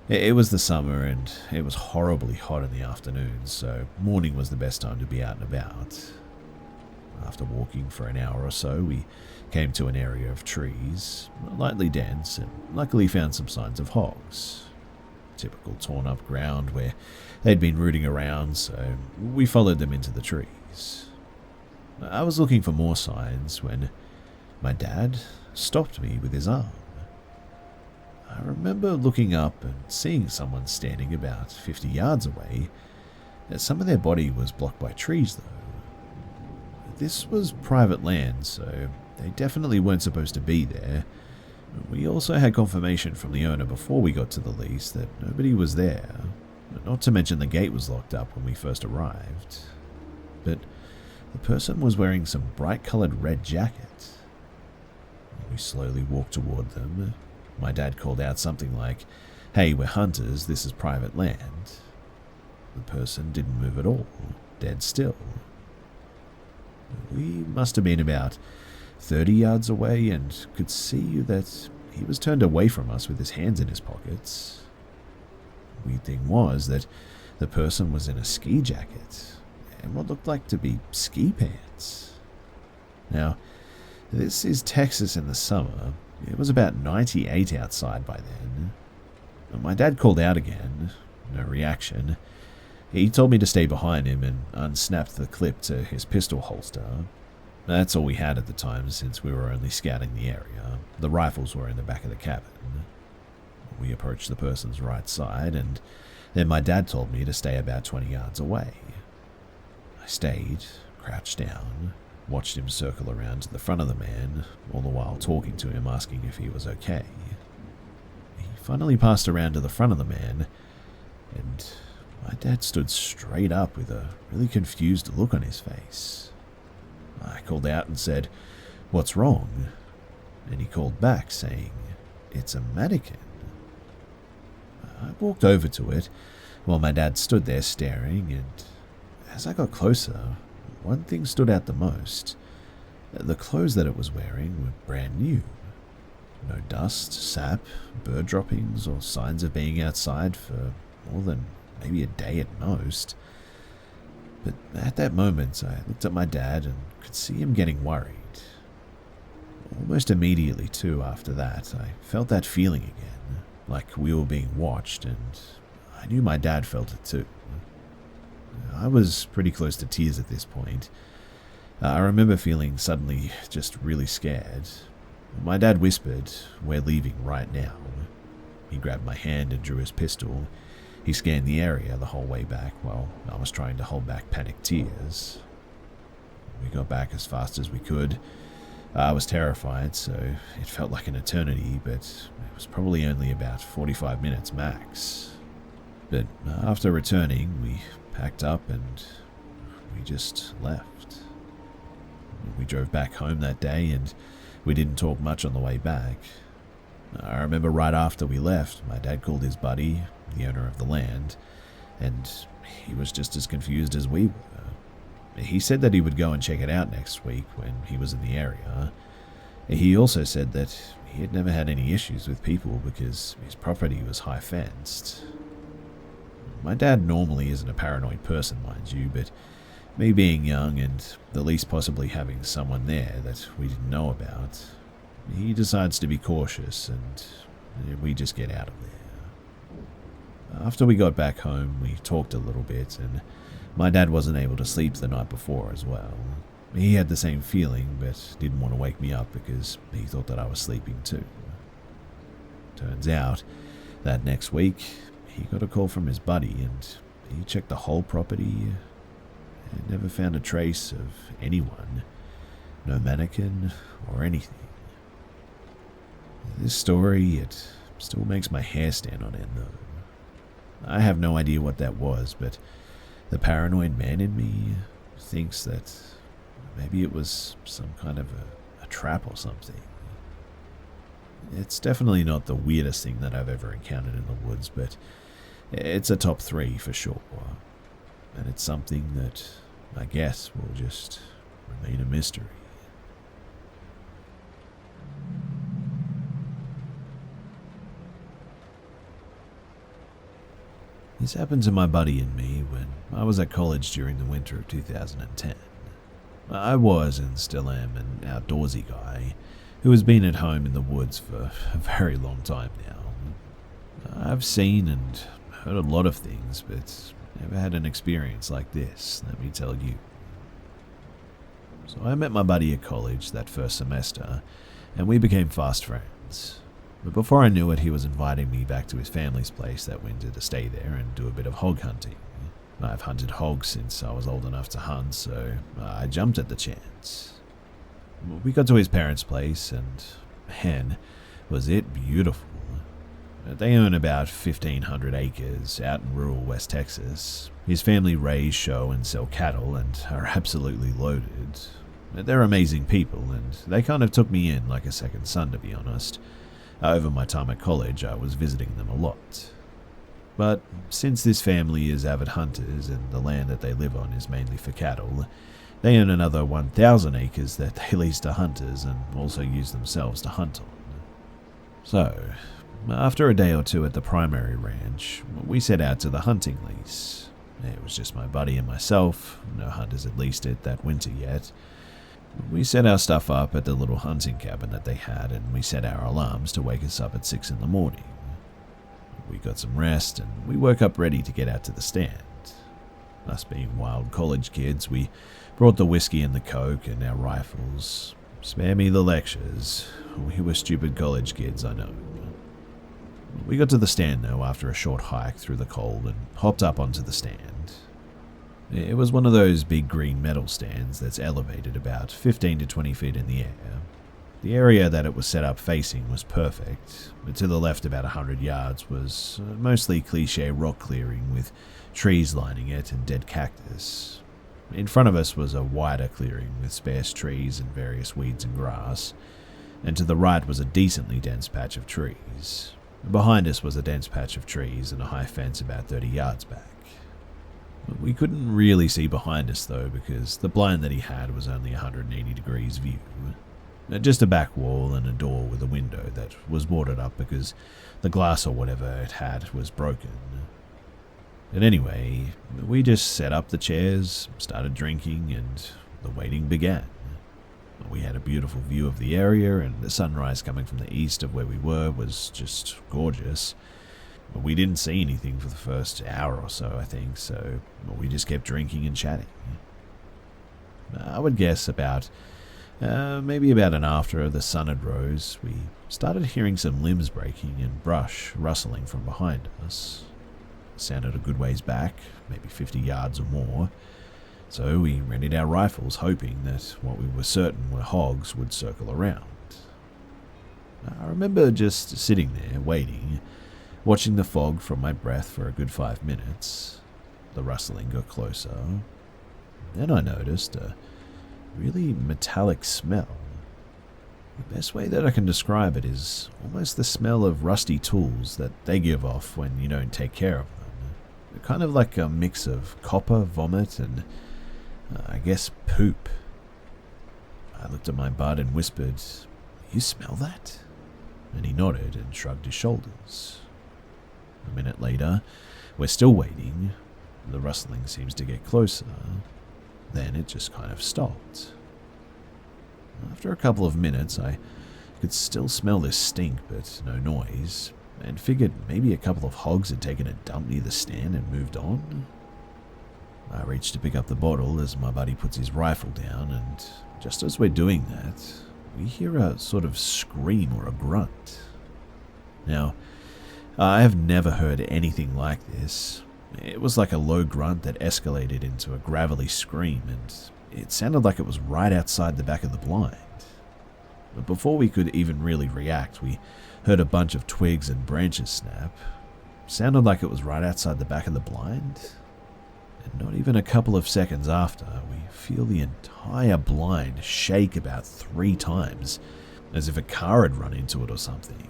It was the summer and it was horribly hot in the afternoons, so morning was the best time to be out and about. After walking for an hour or so, we came to an area of trees, lightly dense, and luckily found some signs of hogs. Typical torn-up ground where they'd been rooting around, so we followed them into the trees. I was looking for more signs when my dad stopped me with his arm. I remember looking up and seeing someone standing about 50 yards away. Some of their body was blocked by trees, though. This was private land, so they definitely weren't supposed to be there. We also had confirmation from the owner before we got to the lease that nobody was there, not to mention the gate was locked up when we first arrived. But the person was wearing some bright-colored red jacket. We slowly walked toward them. My dad called out something like, "Hey, we're hunters, this is private land." The person didn't move at all, dead still. We must have been about 30 yards away and could see that he was turned away from us with his hands in his pockets. The weird thing was that the person was in a ski jacket and what looked like to be ski pants. Now, this is Texas in the summer. It was about 98 outside by then. My dad called out again. No reaction. He told me to stay behind him and unsnapped the clip to his pistol holster. That's all we had at the time since we were only scouting the area. The rifles were in the back of the cabin. We approached the person's right side and then my dad told me to stay about 20 yards away. I stayed, crouched down, watched him circle around to the front of the man, all the while talking to him asking if he was okay. He finally passed around to the front of the man and my dad stood straight up with a really confused look on his face. I called out and said, "What's wrong?" And he called back saying, "It's a mannequin." I walked over to it while my dad stood there staring, and as I got closer, one thing stood out the most. The clothes that it was wearing were brand new. No dust, sap, bird droppings, or signs of being outside for more than maybe a day at most. But at that moment, I looked at my dad and could see him getting worried. Almost immediately, too, after that, I felt that feeling again, like we were being watched, and I knew my dad felt it too. I was pretty close to tears at this point. I remember feeling suddenly just really scared. My dad whispered, "We're leaving right now." He grabbed my hand and drew his pistol. He scanned the area the whole way back while I was trying to hold back panicked tears. We got back as fast as we could. I was terrified, so it felt like an eternity, but it was probably only about 45 minutes max. But after returning, we packed up and we just left. We drove back home that day and we didn't talk much on the way back. I remember right after we left, my dad called his buddy, the owner of the land, and he was just as confused as we were. He said that he would go and check it out next week when he was in the area. He also said that he had never had any issues with people because his property was high fenced. My dad normally isn't a paranoid person, mind you, but me being young and the lease possibly having someone there that we didn't know about, he decides to be cautious and we just get out of there. After we got back home, we talked a little bit and my dad wasn't able to sleep the night before as well. He had the same feeling but didn't want to wake me up because he thought that I was sleeping too. Turns out that next week he got a call from his buddy and he checked the whole property I never found a trace of anyone, no mannequin or anything. This story, it still makes my hair stand on end, though. I have no idea what that was, but the paranoid man in me thinks that maybe it was some kind of a trap or something. It's definitely not the weirdest thing that I've ever encountered in the woods, but it's a top 3 for sure. And it's something that I guess will just remain a mystery. This happened to my buddy and me when I was at college during the winter of 2010. I was, and still am, an outdoorsy guy who has been at home in the woods for a very long time now. I've seen and heard a lot of things, but never had an experience like this, let me tell you. So I met my buddy at college that first semester, and we became fast friends. But before I knew it, he was inviting me back to his family's place that winter to stay there and do a bit of hog hunting. I've hunted hogs since I was old enough to hunt, so I jumped at the chance. We got to his parents' place, and man, was it beautiful. They own about 1,500 acres out in rural West Texas. His family raise, show, and sell cattle and are absolutely loaded. They're amazing people, and they kind of took me in like a second son, to be honest. Over my time at college, I was visiting them a lot. But since this family is avid hunters and the land that they live on is mainly for cattle, they own another 1,000 acres that they lease to hunters and also use themselves to hunt on. So, after a day or two at the primary ranch, we set out to the hunting lease. It was just my buddy and myself, no hunters had leased it that winter yet. We set our stuff up at the little hunting cabin that they had, and we set our alarms to wake us up at 6 in the morning. We got some rest, and we woke up ready to get out to the stand. Us being wild college kids, we brought the whiskey and the coke and our rifles. Spare me the lectures. We were stupid college kids, I know. We got to the stand, though, after a short hike through the cold and hopped up onto the stand. It was one of those big green metal stands that's elevated about 15 to 20 feet in the air. The area that it was set up facing was perfect, but to the left about 100 yards was mostly cliché rock clearing with trees lining it and dead cactus. In front of us was a wider clearing with sparse trees and various weeds and grass, and to the right was a decently dense patch of trees. Behind us was a dense patch of trees and a high fence about 30 yards back. We couldn't really see behind us though, because the blind that he had was only 180 degrees view. Just a back wall and a door with a window that was boarded up because the glass or whatever it had was broken. But anyway, we just set up the chairs, started drinking, and the waiting began. We had a beautiful view of the area, and the sunrise coming from the east of where we were was just gorgeous. We didn't see anything for the first hour or so, I think, so we just kept drinking and chatting. I would guess maybe about an after the sun had rose, we started hearing some limbs breaking and brush rustling from behind us. It sounded a good ways back, maybe 50 yards or more, so we readied our rifles, hoping that what we were certain were hogs would circle around. I remember just sitting there, waiting, watching the fog from my breath for a good 5 minutes. The rustling got closer. Then I noticed a really metallic smell. The best way that I can describe it is almost the smell of rusty tools that they give off when you don't take care of them. They're kind of like a mix of copper, vomit, and I guess poop. I looked at my bud and whispered, "You smell that?" And he nodded and shrugged his shoulders. A minute later, we're still waiting. The rustling seems to get closer. Then it just kind of stopped. After a couple of minutes, I could still smell this stink, but no noise, and figured maybe a couple of hogs had taken a dump near the stand and moved on. I reached to pick up the bottle as my buddy puts his rifle down, and just as we're doing that, we hear a sort of scream or a grunt. Now, I have never heard anything like this, It was like a low grunt that escalated into a gravelly scream, and it sounded like it was right outside the back of the blind. But before we could even really react, we heard a bunch of twigs and branches snap. Sounded like it was right outside the back of the blind. And not even a couple of seconds after, we feel the entire blind shake about 3 times, as if a car had run into it or something.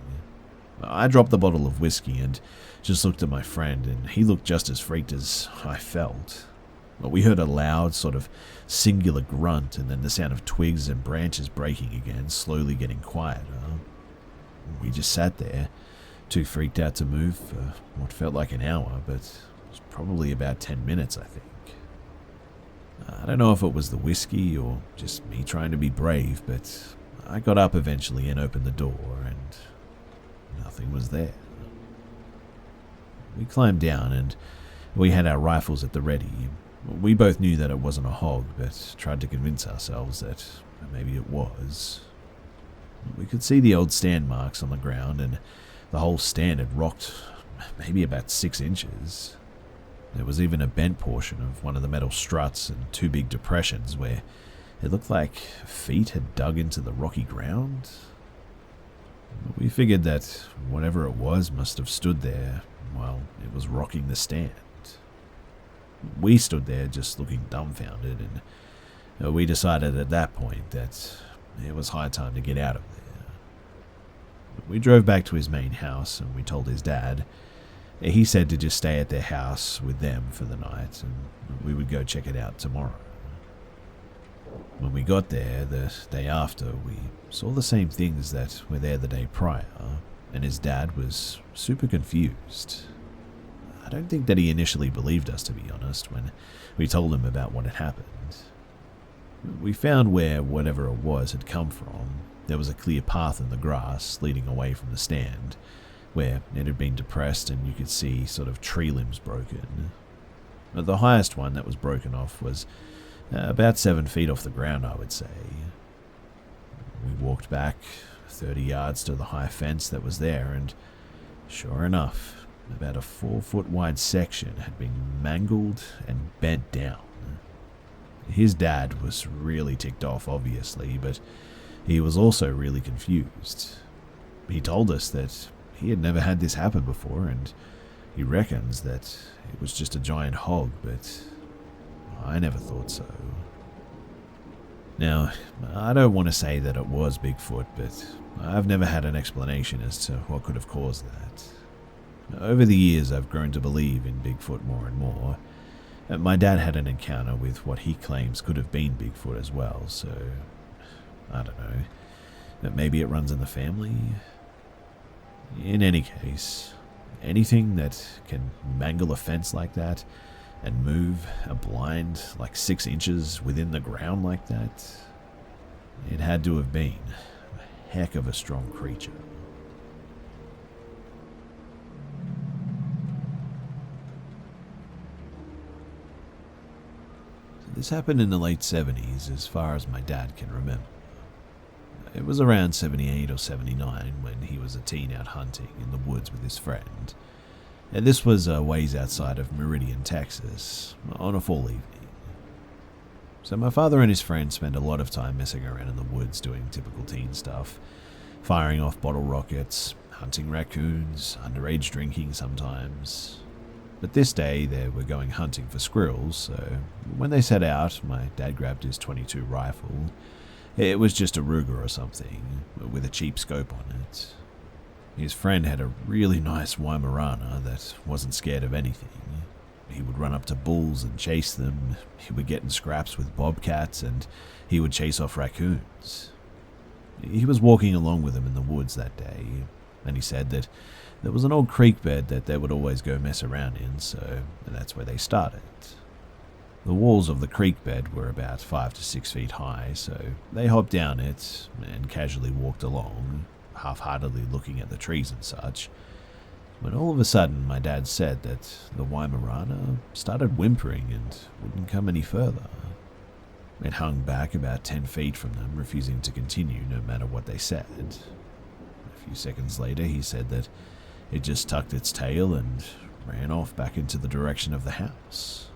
I dropped the bottle of whiskey and just looked at my friend, and he looked just as freaked as I felt. But we heard a loud, sort of singular grunt, and then the sound of twigs and branches breaking again, slowly getting quieter. We just sat there, too freaked out to move for what felt like an hour, but it was probably about 10 minutes, I think. I don't know if it was the whiskey or just me trying to be brave, but I got up eventually and opened the door, and nothing was there. We climbed down, and we had our rifles at the ready. We both knew that it wasn't a hog, but tried to convince ourselves that maybe it was. We could see the old stand marks on the ground, and the whole stand had rocked maybe about 6 inches. There was even a bent portion of one of the metal struts and 2 big depressions where it looked like feet had dug into the rocky ground. We figured that whatever it was must have stood there while it was rocking the stand. We stood there just looking dumbfounded, and we decided at that point that it was high time to get out of there. We drove back to his main house, and we told his dad. He said to just stay at their house with them for the night, and we would go check it out tomorrow. When we got there the day after, we saw the same things that were there the day prior, and his dad was super confused. I don't think that he initially believed us, to be honest, when we told him about what had happened. We found where whatever it was had come from. There was a clear path in the grass leading away from the stand, where it had been depressed and you could see sort of tree limbs broken. The highest one that was broken off was about 7 feet off the ground, I would say. We walked back 30 yards to the high fence that was there, and sure enough, about a 4-foot wide section had been mangled and bent down. His dad was really ticked off, obviously, but he was also really confused. He told us that he had never had this happen before, and he reckons that it was just a giant hog, but I never thought so. Now, I don't want to say that it was Bigfoot, but I've never had an explanation as to what could have caused that. Over the years, I've grown to believe in Bigfoot more and more. My dad had an encounter with what he claims could have been Bigfoot as well, so I don't know. But maybe it runs in the family? In any case, anything that can mangle a fence like that and move a blind like 6 inches within the ground like that, it had to have been a heck of a strong creature. This happened in the late 70s, as far as my dad can remember. It was around 78 or 79 when he was a teen out hunting in the woods with his friend. And this was a ways outside of Meridian, Texas, on a fall evening. So my father and his friend spent a lot of time messing around in the woods doing typical teen stuff, firing off bottle rockets, hunting raccoons, underage drinking sometimes. But this day they were going hunting for squirrels, so when they set out, my dad grabbed his .22 rifle. It was just a Ruger or something, with a cheap scope on it. His friend had a really nice Weimaraner that wasn't scared of anything. He would run up to bulls and chase them, he would get in scraps with bobcats, and he would chase off raccoons. He was walking along with them in the woods that day, and he said that there was an old creek bed that they would always go mess around in, so that's where they started. The walls of the creek bed were about 5 to 6 feet high, so they hopped down it and casually walked along, half-heartedly looking at the trees and such, when all of a sudden my dad said that the Weimaraner started whimpering and wouldn't come any further. It hung back about 10 feet from them, refusing to continue no matter what they said. A few seconds later he said that it just tucked its tail and ran off back into the direction of the house.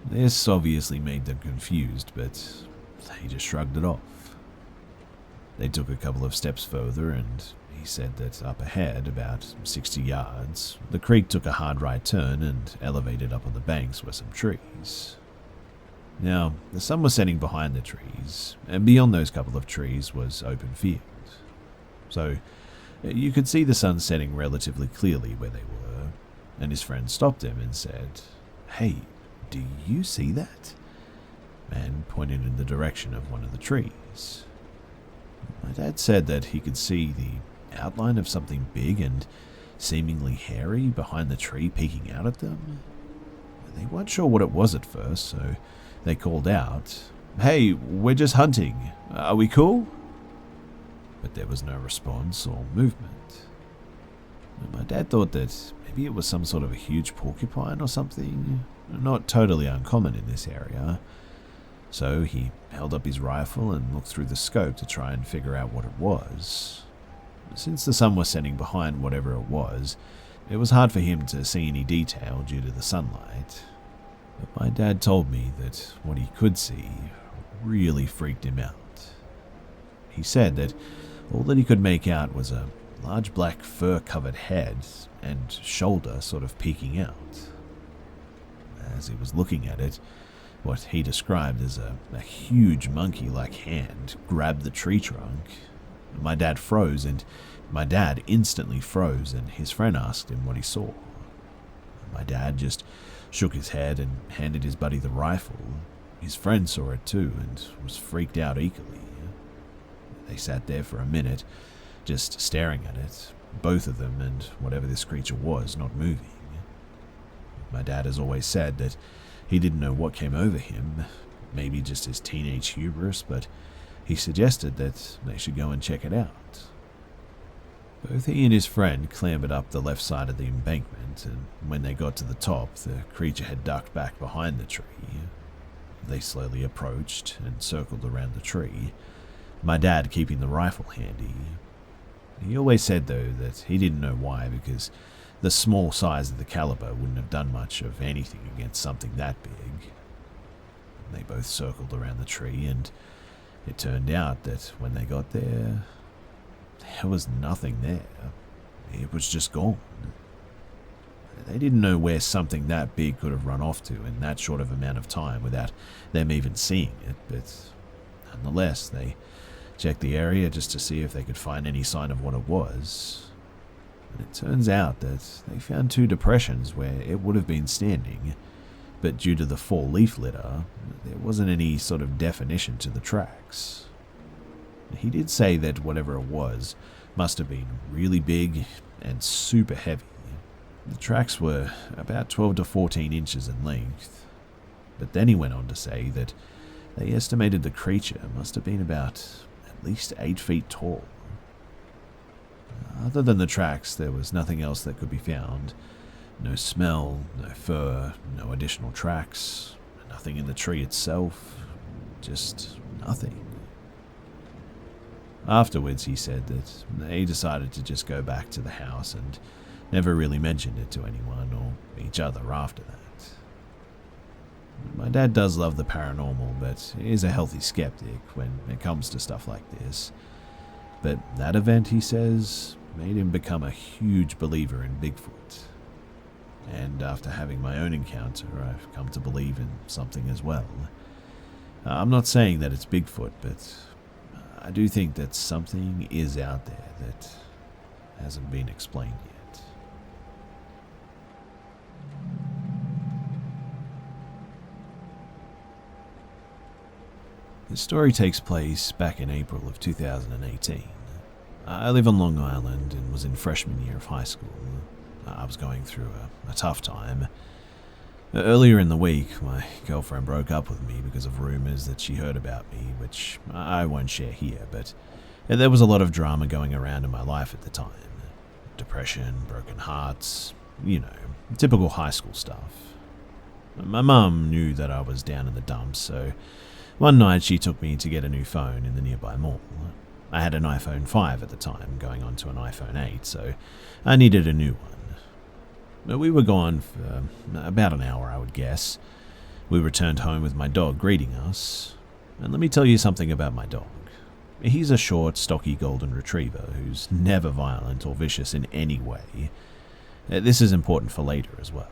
This obviously made them confused, but they just shrugged it off. They took a couple of steps further, and he said that up ahead, about 60 yards, the creek took a hard right turn and elevated up on the banks were some trees. Now, the sun was setting behind the trees, and beyond those couple of trees was open field. So, you could see the sun setting relatively clearly where they were, and his friend stopped him and said, "Hey, do you see that?" And pointed in the direction of one of the trees. My dad said that he could see the outline of something big and seemingly hairy behind the tree peeking out at them. They weren't sure what it was at first, so they called out, "Hey, we're just hunting. Are we cool?" But there was no response or movement. And my dad thought that maybe it was some sort of a huge porcupine or something, not totally uncommon in this area. So he held up his rifle and looked through the scope to try and figure out what it was. Since the sun was setting behind whatever it was hard for him to see any detail due to the sunlight. But my dad told me that what he could see really freaked him out. He said that all that he could make out was a large black fur-covered head and shoulder sort of peeking out. As he was looking at it, what he described as a huge monkey-like hand grabbed the tree trunk. My dad froze, and my dad instantly froze, and his friend asked him what he saw. My dad just shook his head and handed his buddy the rifle. His friend saw it too and was freaked out equally. They sat there for a minute, just staring at it, both of them and whatever this creature was not moving. My dad has always said that he didn't know what came over him, maybe just his teenage hubris, but he suggested that they should go and check it out. Both he and his friend clambered up the left side of the embankment, and when they got to the top, the creature had ducked back behind the tree. They slowly approached and circled around the tree, my dad keeping the rifle handy. He always said, though, that he didn't know why, because the small size of the caliber wouldn't have done much of anything against something that big. They both circled around the tree, and it turned out that when they got there was nothing there. It was just gone. They didn't know where something that big could have run off to in that short of amount of time without them even seeing it, but nonetheless, they checked the area just to see if they could find any sign of what it was. And it turns out that they found two depressions where it would have been standing, but due to the fall leaf litter, there wasn't any sort of definition to the tracks. He did say that whatever it was must have been really big and super heavy. The tracks were about 12 to 14 inches in length, but then he went on to say that they estimated the creature must have been about at least 8 feet tall. Other than the tracks, there was nothing else that could be found. No smell, no fur, no additional tracks, nothing in the tree itself, just nothing. Afterwards, he said that they decided to just go back to the house and never really mentioned it to anyone or each other after that. My dad does love the paranormal, but is a healthy skeptic when it comes to stuff like this. But that event, he says, made him become a huge believer in Bigfoot. And after having my own encounter, I've come to believe in something as well. I'm not saying that it's Bigfoot, but I do think that something is out there that hasn't been explained yet. The story takes place back in April of 2018. I live on Long Island and was in freshman year of high school. I was going through a tough time. Earlier in the week, my girlfriend broke up with me because of rumors that she heard about me, which I won't share here, but there was a lot of drama going around in my life at the time. Depression, broken hearts, typical high school stuff. My mum knew that I was down in the dumps, so one night she took me to get a new phone in the nearby mall. I had an iPhone 5 at the time, going on to an iPhone 8, so I needed a new one. We were gone for about an hour, I would guess. We returned home with my dog greeting us. And let me tell you something about my dog. He's a short, stocky golden retriever who's never violent or vicious in any way. This is important for later as well.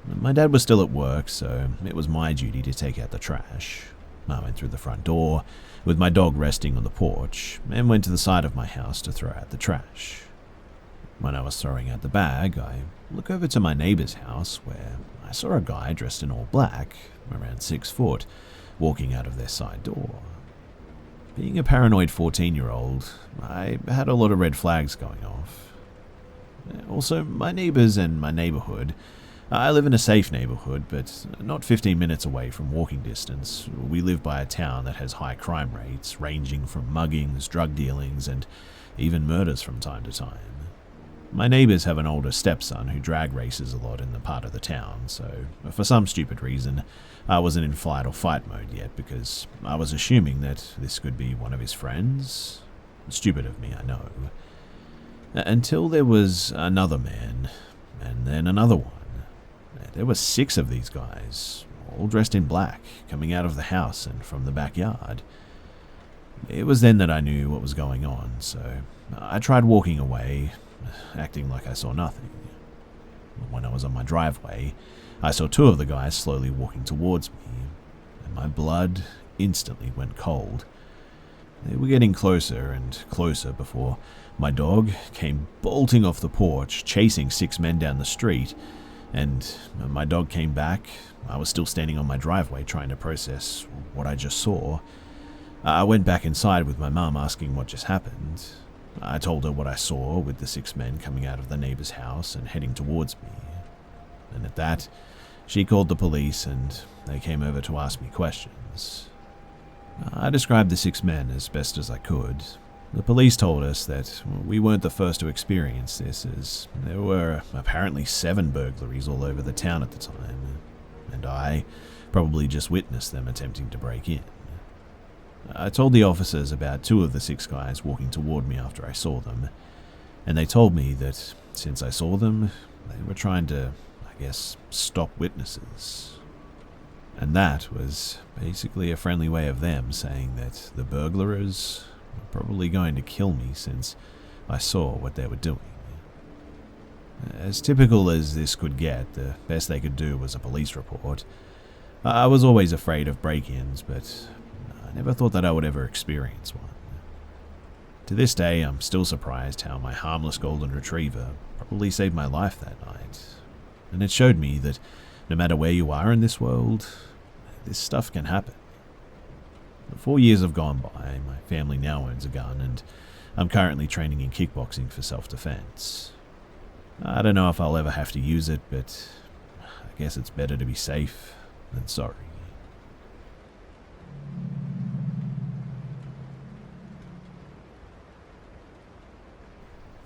My dad was still at work, so it was my duty to take out the trash. I went through the front door, with my dog resting on the porch, and went to the side of my house to throw out the trash. When I was throwing out the bag, I looked over to my neighbor's house, where I saw a guy dressed in all black, around 6 foot, walking out of their side door. Being a paranoid 14-year-old, I had a lot of red flags going off. Also, my neighbors and my neighborhood. I live in a safe neighborhood, but not 15 minutes away from walking distance. We live by a town that has high crime rates, ranging from muggings, drug dealings, and even murders from time to time. My neighbors have an older stepson who drag races a lot in the part of the town, so for some stupid reason, I wasn't in flight or fight mode yet because I was assuming that this could be one of his friends. Stupid of me, I know. Until there was another man, and then another one. There were 6 of these guys, all dressed in black, coming out of the house and from the backyard. It was then that I knew what was going on, so I tried walking away, acting like I saw nothing. When I was on my driveway, I saw 2 of the guys slowly walking towards me, and my blood instantly went cold. They were getting closer and closer before my dog came bolting off the porch, chasing 6 men down the street, and my dog came back. I was still standing on my driveway trying to process what I just saw. I went back inside with my mum asking what just happened. I told her what I saw with the 6 men coming out of the neighbor's house and heading towards me. And at that, she called the police and they came over to ask me questions. I described the 6 men as best as I could. The police told us that we weren't the first to experience this, as there were apparently 7 burglaries all over the town at the time, and I probably just witnessed them attempting to break in. I told the officers about 2 of the 6 guys walking toward me after I saw them, and they told me that since I saw them, they were trying to, stop witnesses. And that was basically a friendly way of them saying that the burglars were probably going to kill me since I saw what they were doing. As typical as this could get, the best they could do was a police report. I was always afraid of break-ins, but I never thought that I would ever experience one. To this day, I'm still surprised how my harmless golden retriever probably saved my life that night. And it showed me that no matter where you are in this world, this stuff can happen. 4 years have gone by, my family now owns a gun, and I'm currently training in kickboxing for self-defense. I don't know if I'll ever have to use it, but I guess it's better to be safe than sorry.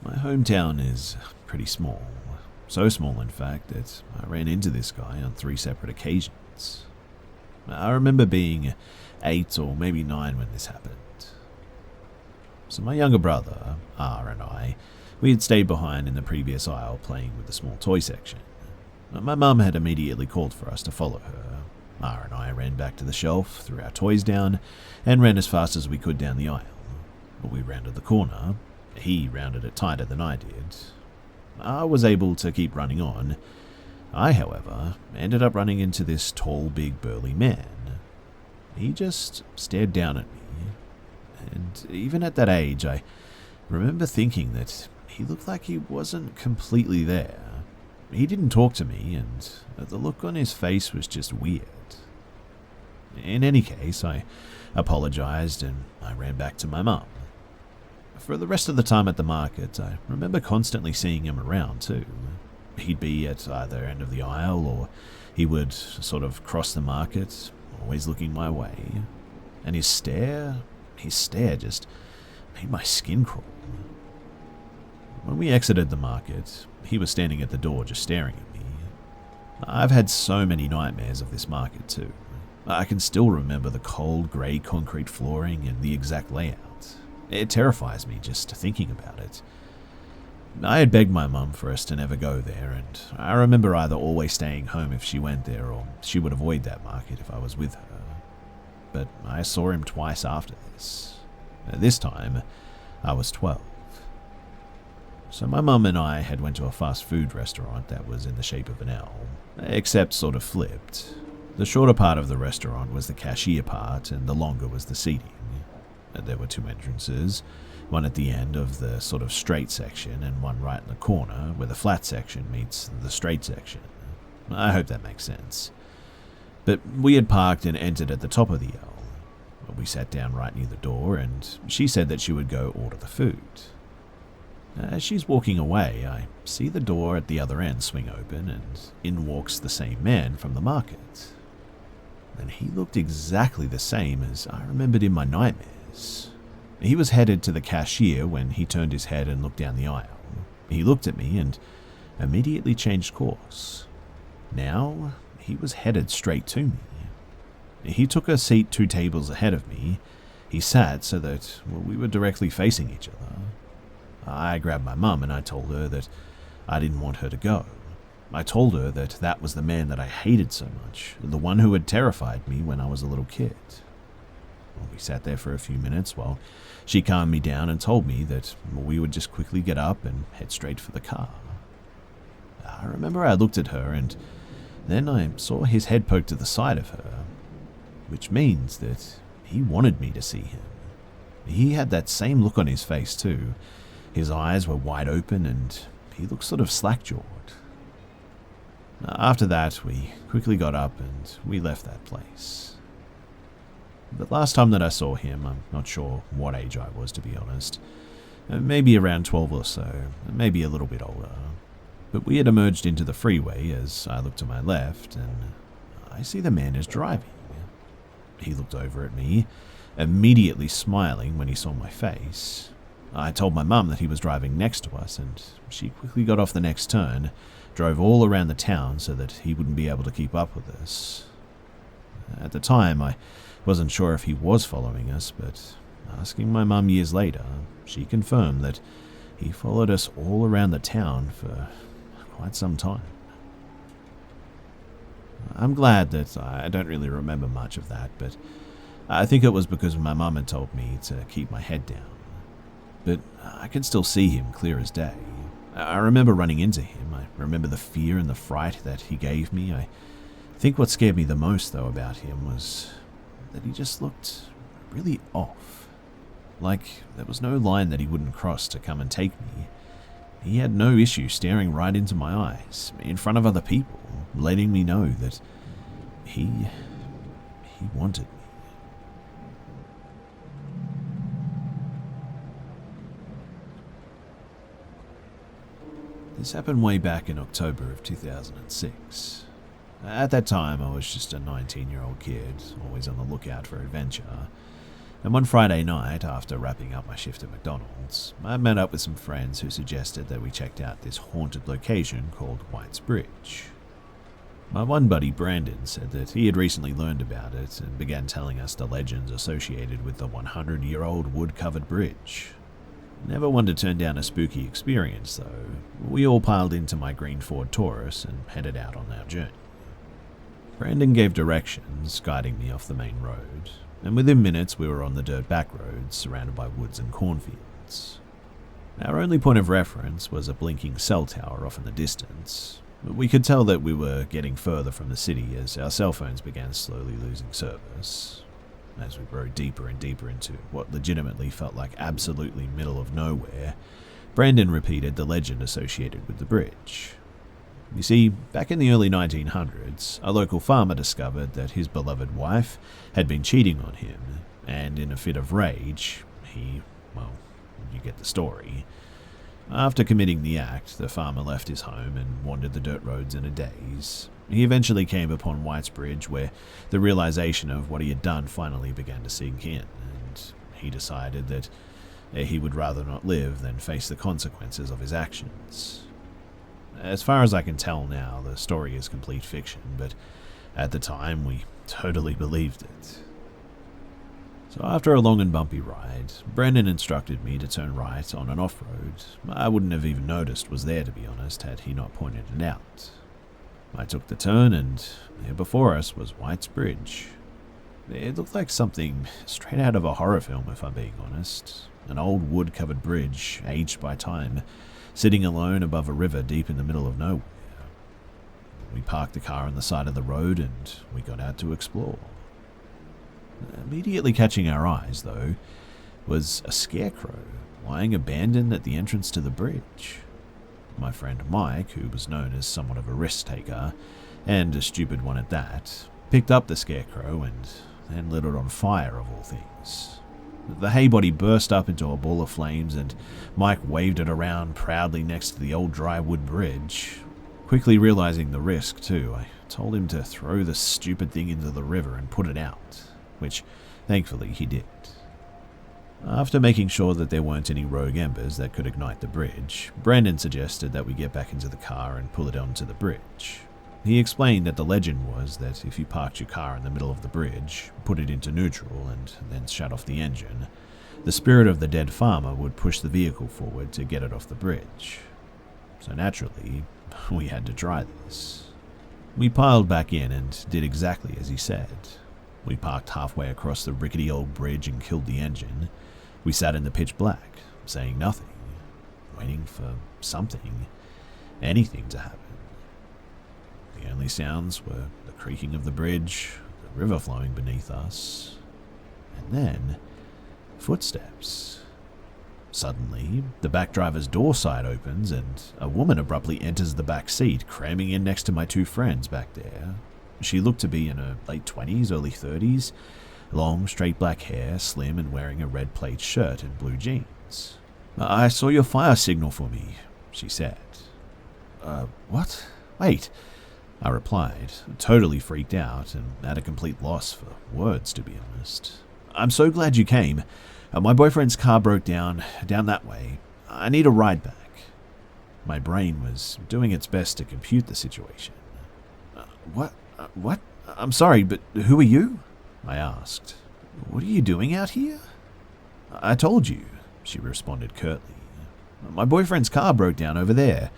My hometown is pretty small. So small, in fact, that I ran into this guy on 3 separate occasions. I remember being 8 or maybe 9 when this happened. So my younger brother, R, and I, we had stayed behind in the previous aisle playing with the small toy section. My mum had immediately called for us to follow her. R and I ran back to the shelf, threw our toys down, and ran as fast as we could down the aisle. We rounded the corner. He rounded it tighter than I did. I was able to keep running on. I, however, ended up running into this tall, big, burly man. He just stared down at me, and even at that age, I remember thinking that he looked like he wasn't completely there. He didn't talk to me, and the look on his face was just weird. In any case, I apologized and I ran back to my mum. For the rest of the time at the market, I remember constantly seeing him around too. He'd be at either end of the aisle, or he would sort of cross the market, always looking my way. And his stare just made my skin crawl. When we exited the market, he was standing at the door just staring at me. I've had so many nightmares of this market too. I can still remember the cold grey concrete flooring and the exact layout. It terrifies me just thinking about it. I had begged my mum for us to never go there, and I remember either always staying home if she went there, or she would avoid that market if I was with her. But I saw him twice after this. This time, I was 12. So my mum and I had went to a fast food restaurant that was in the shape of an L, except sort of flipped. The shorter part of the restaurant was the cashier part, and the longer was the seating. There were two entrances, one at the end of the sort of straight section and one right in the corner where the flat section meets the straight section. I hope that makes sense. But we had parked and entered at the top of the L. We sat down right near the door, and she said that she would go order the food. As she's walking away, I see the door at the other end swing open, and in walks the same man from the market. And he looked exactly the same as I remembered in my nightmares. He was headed to the cashier when he turned his head and looked down the aisle. He looked at me and immediately changed course. Now, he was headed straight to me. He took a seat 2 tables ahead of me. He sat so that we were directly facing each other. I grabbed my mum and I told her that I didn't want her to go. I told her that that was the man that I hated so much, the one who had terrified me when I was a little kid. We sat there for a few minutes while she calmed me down and told me that we would just quickly get up and head straight for the car. I remember I looked at her, and then I saw his head poke to the side of her, which means that he wanted me to see him. He had that same look on his face too. His eyes were wide open and he looked sort of slack-jawed. After that, we quickly got up and we left that place. The last time that I saw him, I'm not sure what age I was, to be honest. Maybe around 12 or so, maybe a little bit older. But we had emerged into the freeway as I looked to my left, and I see the man is driving. He looked over at me, immediately smiling when he saw my face. I told my mum that he was driving next to us, and she quickly got off the next turn, drove all around the town so that he wouldn't be able to keep up with us. At the time, I wasn't sure if he was following us, but asking my mum years later, she confirmed that he followed us all around the town for quite some time. I'm glad that I don't really remember much of that, but I think it was because my mum had told me to keep my head down. But I can still see him clear as day. I remember running into him. I remember the fear and the fright that he gave me. I think what scared me the most, though, about him was that he just looked really off. Like there was no line that he wouldn't cross to come and take me. He had no issue staring right into my eyes, in front of other people, letting me know that he wanted me. This happened way back in October of 2006. At that time, I was just a 19-year-old kid, always on the lookout for adventure. And one Friday night, after wrapping up my shift at McDonald's, I met up with some friends who suggested that we checked out this haunted location called White's Bridge. My one buddy, Brandon, said that he had recently learned about it and began telling us the legends associated with the 100-year-old wood-covered bridge. Never one to turn down a spooky experience, though. We all piled into my green Ford Taurus and headed out on our journey. Brandon gave directions, guiding me off the main road, and within minutes we were on the dirt back roads surrounded by woods and cornfields. Our only point of reference was a blinking cell tower off in the distance. We could tell that we were getting further from the city as our cell phones began slowly losing service. As we rode deeper and deeper into what legitimately felt like absolutely middle of nowhere, Brandon repeated the legend associated with the bridge. You see, back in the early 1900s, a local farmer discovered that his beloved wife had been cheating on him, and in a fit of rage, you get the story. After committing the act, the farmer left his home and wandered the dirt roads in a daze. He eventually came upon White's Bridge, where the realization of what he had done finally began to sink in, and he decided that he would rather not live than face the consequences of his actions. As far as I can tell now, the story is complete fiction, but at the time we totally believed it. So after a long and bumpy ride, Brendan instructed me to turn right on an off-road I wouldn't have even noticed was there, to be honest, had he not pointed it out. I took the turn, and there before us was White's Bridge. It looked like something straight out of a horror film, if I'm being honest. An old wood-covered bridge, aged by time, sitting alone above a river deep in the middle of nowhere. We parked the car on the side of the road, and we got out to explore. Immediately catching our eyes, though, was a scarecrow lying abandoned at the entrance to the bridge. My friend Mike, who was known as somewhat of a risk-taker, and a stupid one at that, picked up the scarecrow and then lit it on fire, of all things. The hay body burst up into a ball of flames, and Mike waved it around proudly next to the old dry wood bridge. Quickly realizing the risk, too, I told him to throw the stupid thing into the river and put it out, which thankfully he did. After making sure that there weren't any rogue embers that could ignite the bridge, Brandon suggested that we get back into the car and pull it onto the bridge. He explained that the legend was that if you parked your car in the middle of the bridge, put it into neutral, and then shut off the engine, the spirit of the dead farmer would push the vehicle forward to get it off the bridge. So naturally, we had to try this. We piled back in and did exactly as he said. We parked halfway across the rickety old bridge and killed the engine. We sat in the pitch black, saying nothing, waiting for something, anything to happen. The only sounds were the creaking of the bridge, the river flowing beneath us, and then footsteps. Suddenly, the back driver's door side opens and a woman abruptly enters the back seat, cramming in next to my two friends back there. She looked to be in her late 20s, early 30s, long, straight black hair, slim and wearing a red plaid shirt and blue jeans. "I saw your fire signal for me," she said. What? Wait," I replied, totally freaked out and at a complete loss for words, to be honest. "I'm so glad you came. My boyfriend's car broke down that way. I need a ride back." My brain was doing its best to compute the situation. What? I'm sorry, but who are you?" I asked. "What are you doing out here?" "I told you," she responded curtly. "My boyfriend's car broke down over there.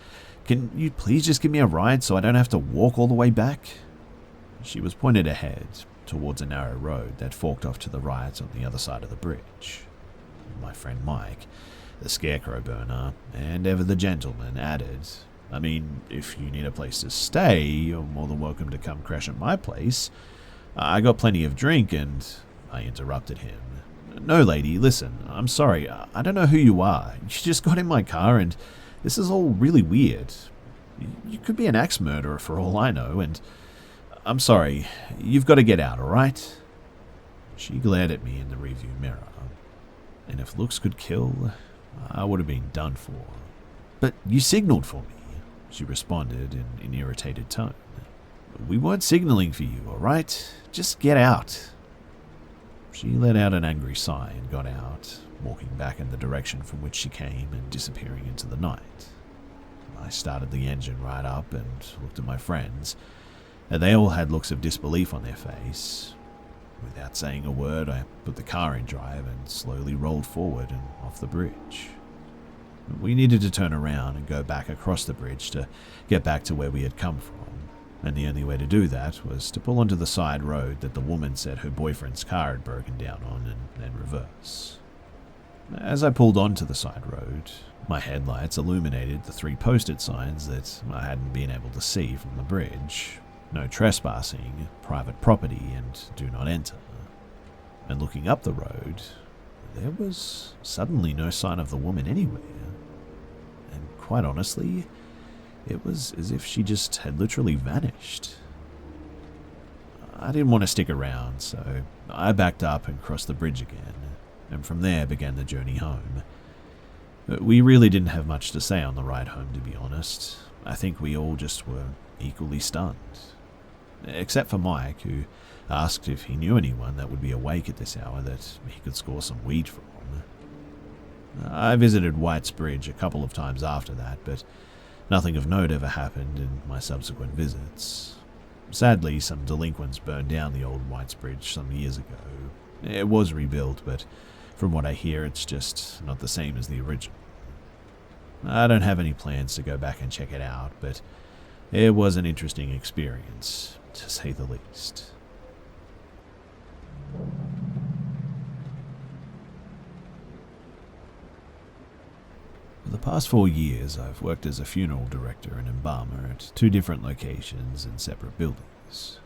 Can you please just give me a ride so I don't have to walk all the way back?" She was pointed ahead, towards a narrow road that forked off to the right on the other side of the bridge. My friend Mike, the scarecrow burner, and ever the gentleman, added, "I mean, if you need a place to stay, you're more than welcome to come crash at my place. I got plenty of drink and—" I interrupted him. "No, lady, listen, I'm sorry, I don't know who you are. You just got in my car and this is all really weird. You could be an axe murderer for all I know, and I'm sorry, you've got to get out, alright?" She glared at me in the rearview mirror, and if looks could kill, I would have been done for. "But you signaled for me," she responded in an irritated tone. "We weren't signaling for you, alright? Just get out." She let out an angry sigh and got out, walking back in the direction from which she came and disappearing into the night. I started the engine right up and looked at my friends, and they all had looks of disbelief on their face. Without saying a word, I put the car in drive and slowly rolled forward and off the bridge. We needed to turn around and go back across the bridge to get back to where we had come from, and the only way to do that was to pull onto the side road that the woman said her boyfriend's car had broken down on and then reverse. As I pulled onto the side road, my headlights illuminated the 3 posted signs that I hadn't been able to see from the bridge: "No trespassing," "Private property," and "Do not enter." And looking up the road, there was suddenly no sign of the woman anywhere. And quite honestly, it was as if she just had literally vanished. I didn't want to stick around, so I backed up and crossed the bridge again, and from there began the journey home. We really didn't have much to say on the ride home, to be honest. I think we all just were equally stunned. Except for Mike, who asked if he knew anyone that would be awake at this hour that he could score some weed from. I visited White's Bridge a couple of times after that, but nothing of note ever happened in my subsequent visits. Sadly, some delinquents burned down the old White's Bridge some years ago, It was rebuilt, but from what I hear, it's just not the same as the original. I don't have any plans to go back and check it out, but it was an interesting experience, to say the least. For the past 4 years, I've worked as a funeral director and embalmer at 2 different locations in separate buildings.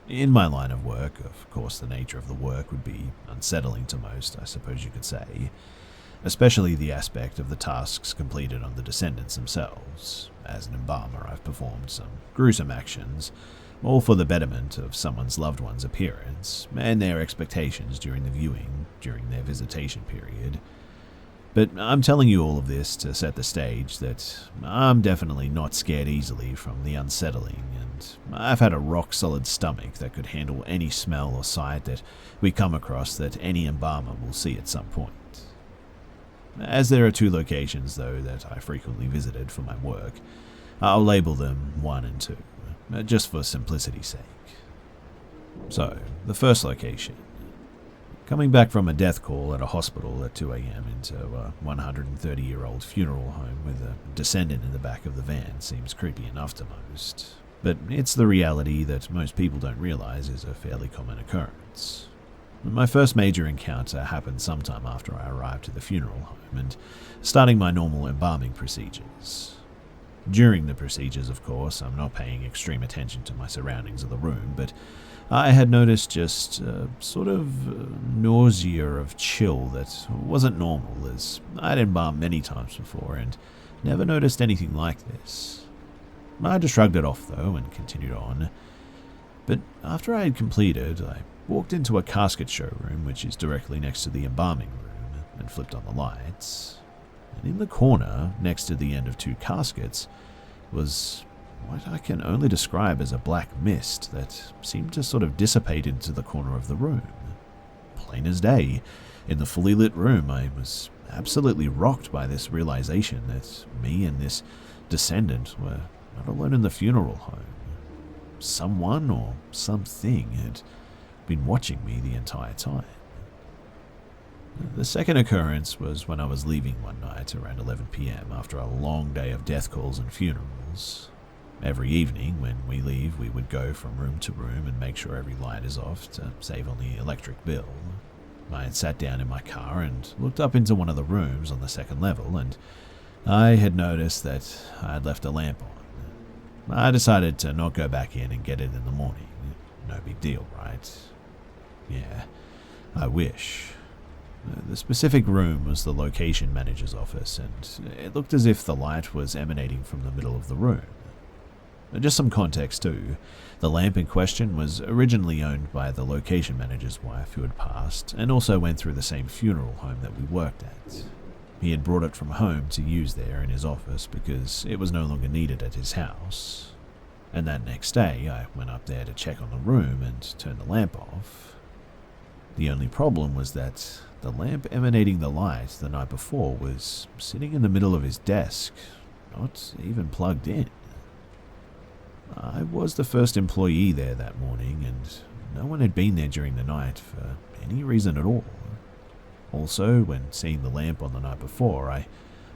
In my line of work, of course, the nature of the work would be unsettling to most, I suppose you could say, especially the aspect of the tasks completed on the descendants themselves. As an embalmer, I've performed some gruesome actions, all for the betterment of someone's loved one's appearance and their expectations during the viewing, during their visitation period. But I'm telling you all of this to set the stage that I'm definitely not scared easily from the unsettling, and I've had a rock-solid stomach that could handle any smell or sight that we come across that any embalmer will see at some point. As there are 2 locations, though, that I frequently visited for my work, I'll label them 1 and 2, just for simplicity's sake. So, the first location. Coming back from a death call at a hospital at 2 a.m. into a 130-year-old funeral home with a descendant in the back of the van seems creepy enough to most, but it's the reality that most people don't realize is a fairly common occurrence. My first major encounter happened sometime after I arrived at the funeral home and starting my normal embalming procedures. During the procedures, of course, I'm not paying extreme attention to my surroundings of the room, but I had noticed just a sort of nausea of chill that wasn't normal, as I'd embalmed many times before and never noticed anything like this. I just shrugged it off, though, and continued on. But after I had completed, I walked into a casket showroom, which is directly next to the embalming room, and flipped on the lights. And in the corner, next to the end of 2 caskets, was what I can only describe as a black mist that seemed to sort of dissipate into the corner of the room. Plain as day, in the fully lit room, I was absolutely rocked by this realization that me and this descendant were not alone in the funeral home. Someone or something had been watching me the entire time. The second occurrence was when I was leaving one night around 11 p.m. after a long day of death calls and funerals. Every evening when we leave, we would go from room to room and make sure every light is off to save on the electric bill. I had sat down in my car and looked up into one of the rooms on the second level, and I had noticed that I had left a lamp on. I decided to not go back in and get it in the morning. No big deal, right? Yeah, I wish. The specific room was the location manager's office, and it looked as if the light was emanating from the middle of the room. Just some context too, the lamp in question was originally owned by the location manager's wife who had passed, and also went through the same funeral home that we worked at. He had brought it from home to use there in his office because it was no longer needed at his house. And that next day, I went up there to check on the room and turn the lamp off. The only problem was that the lamp emanating the light the night before was sitting in the middle of his desk, not even plugged in. I was the first employee there that morning, and no one had been there during the night for any reason at all. Also, when seeing the lamp on the night before, I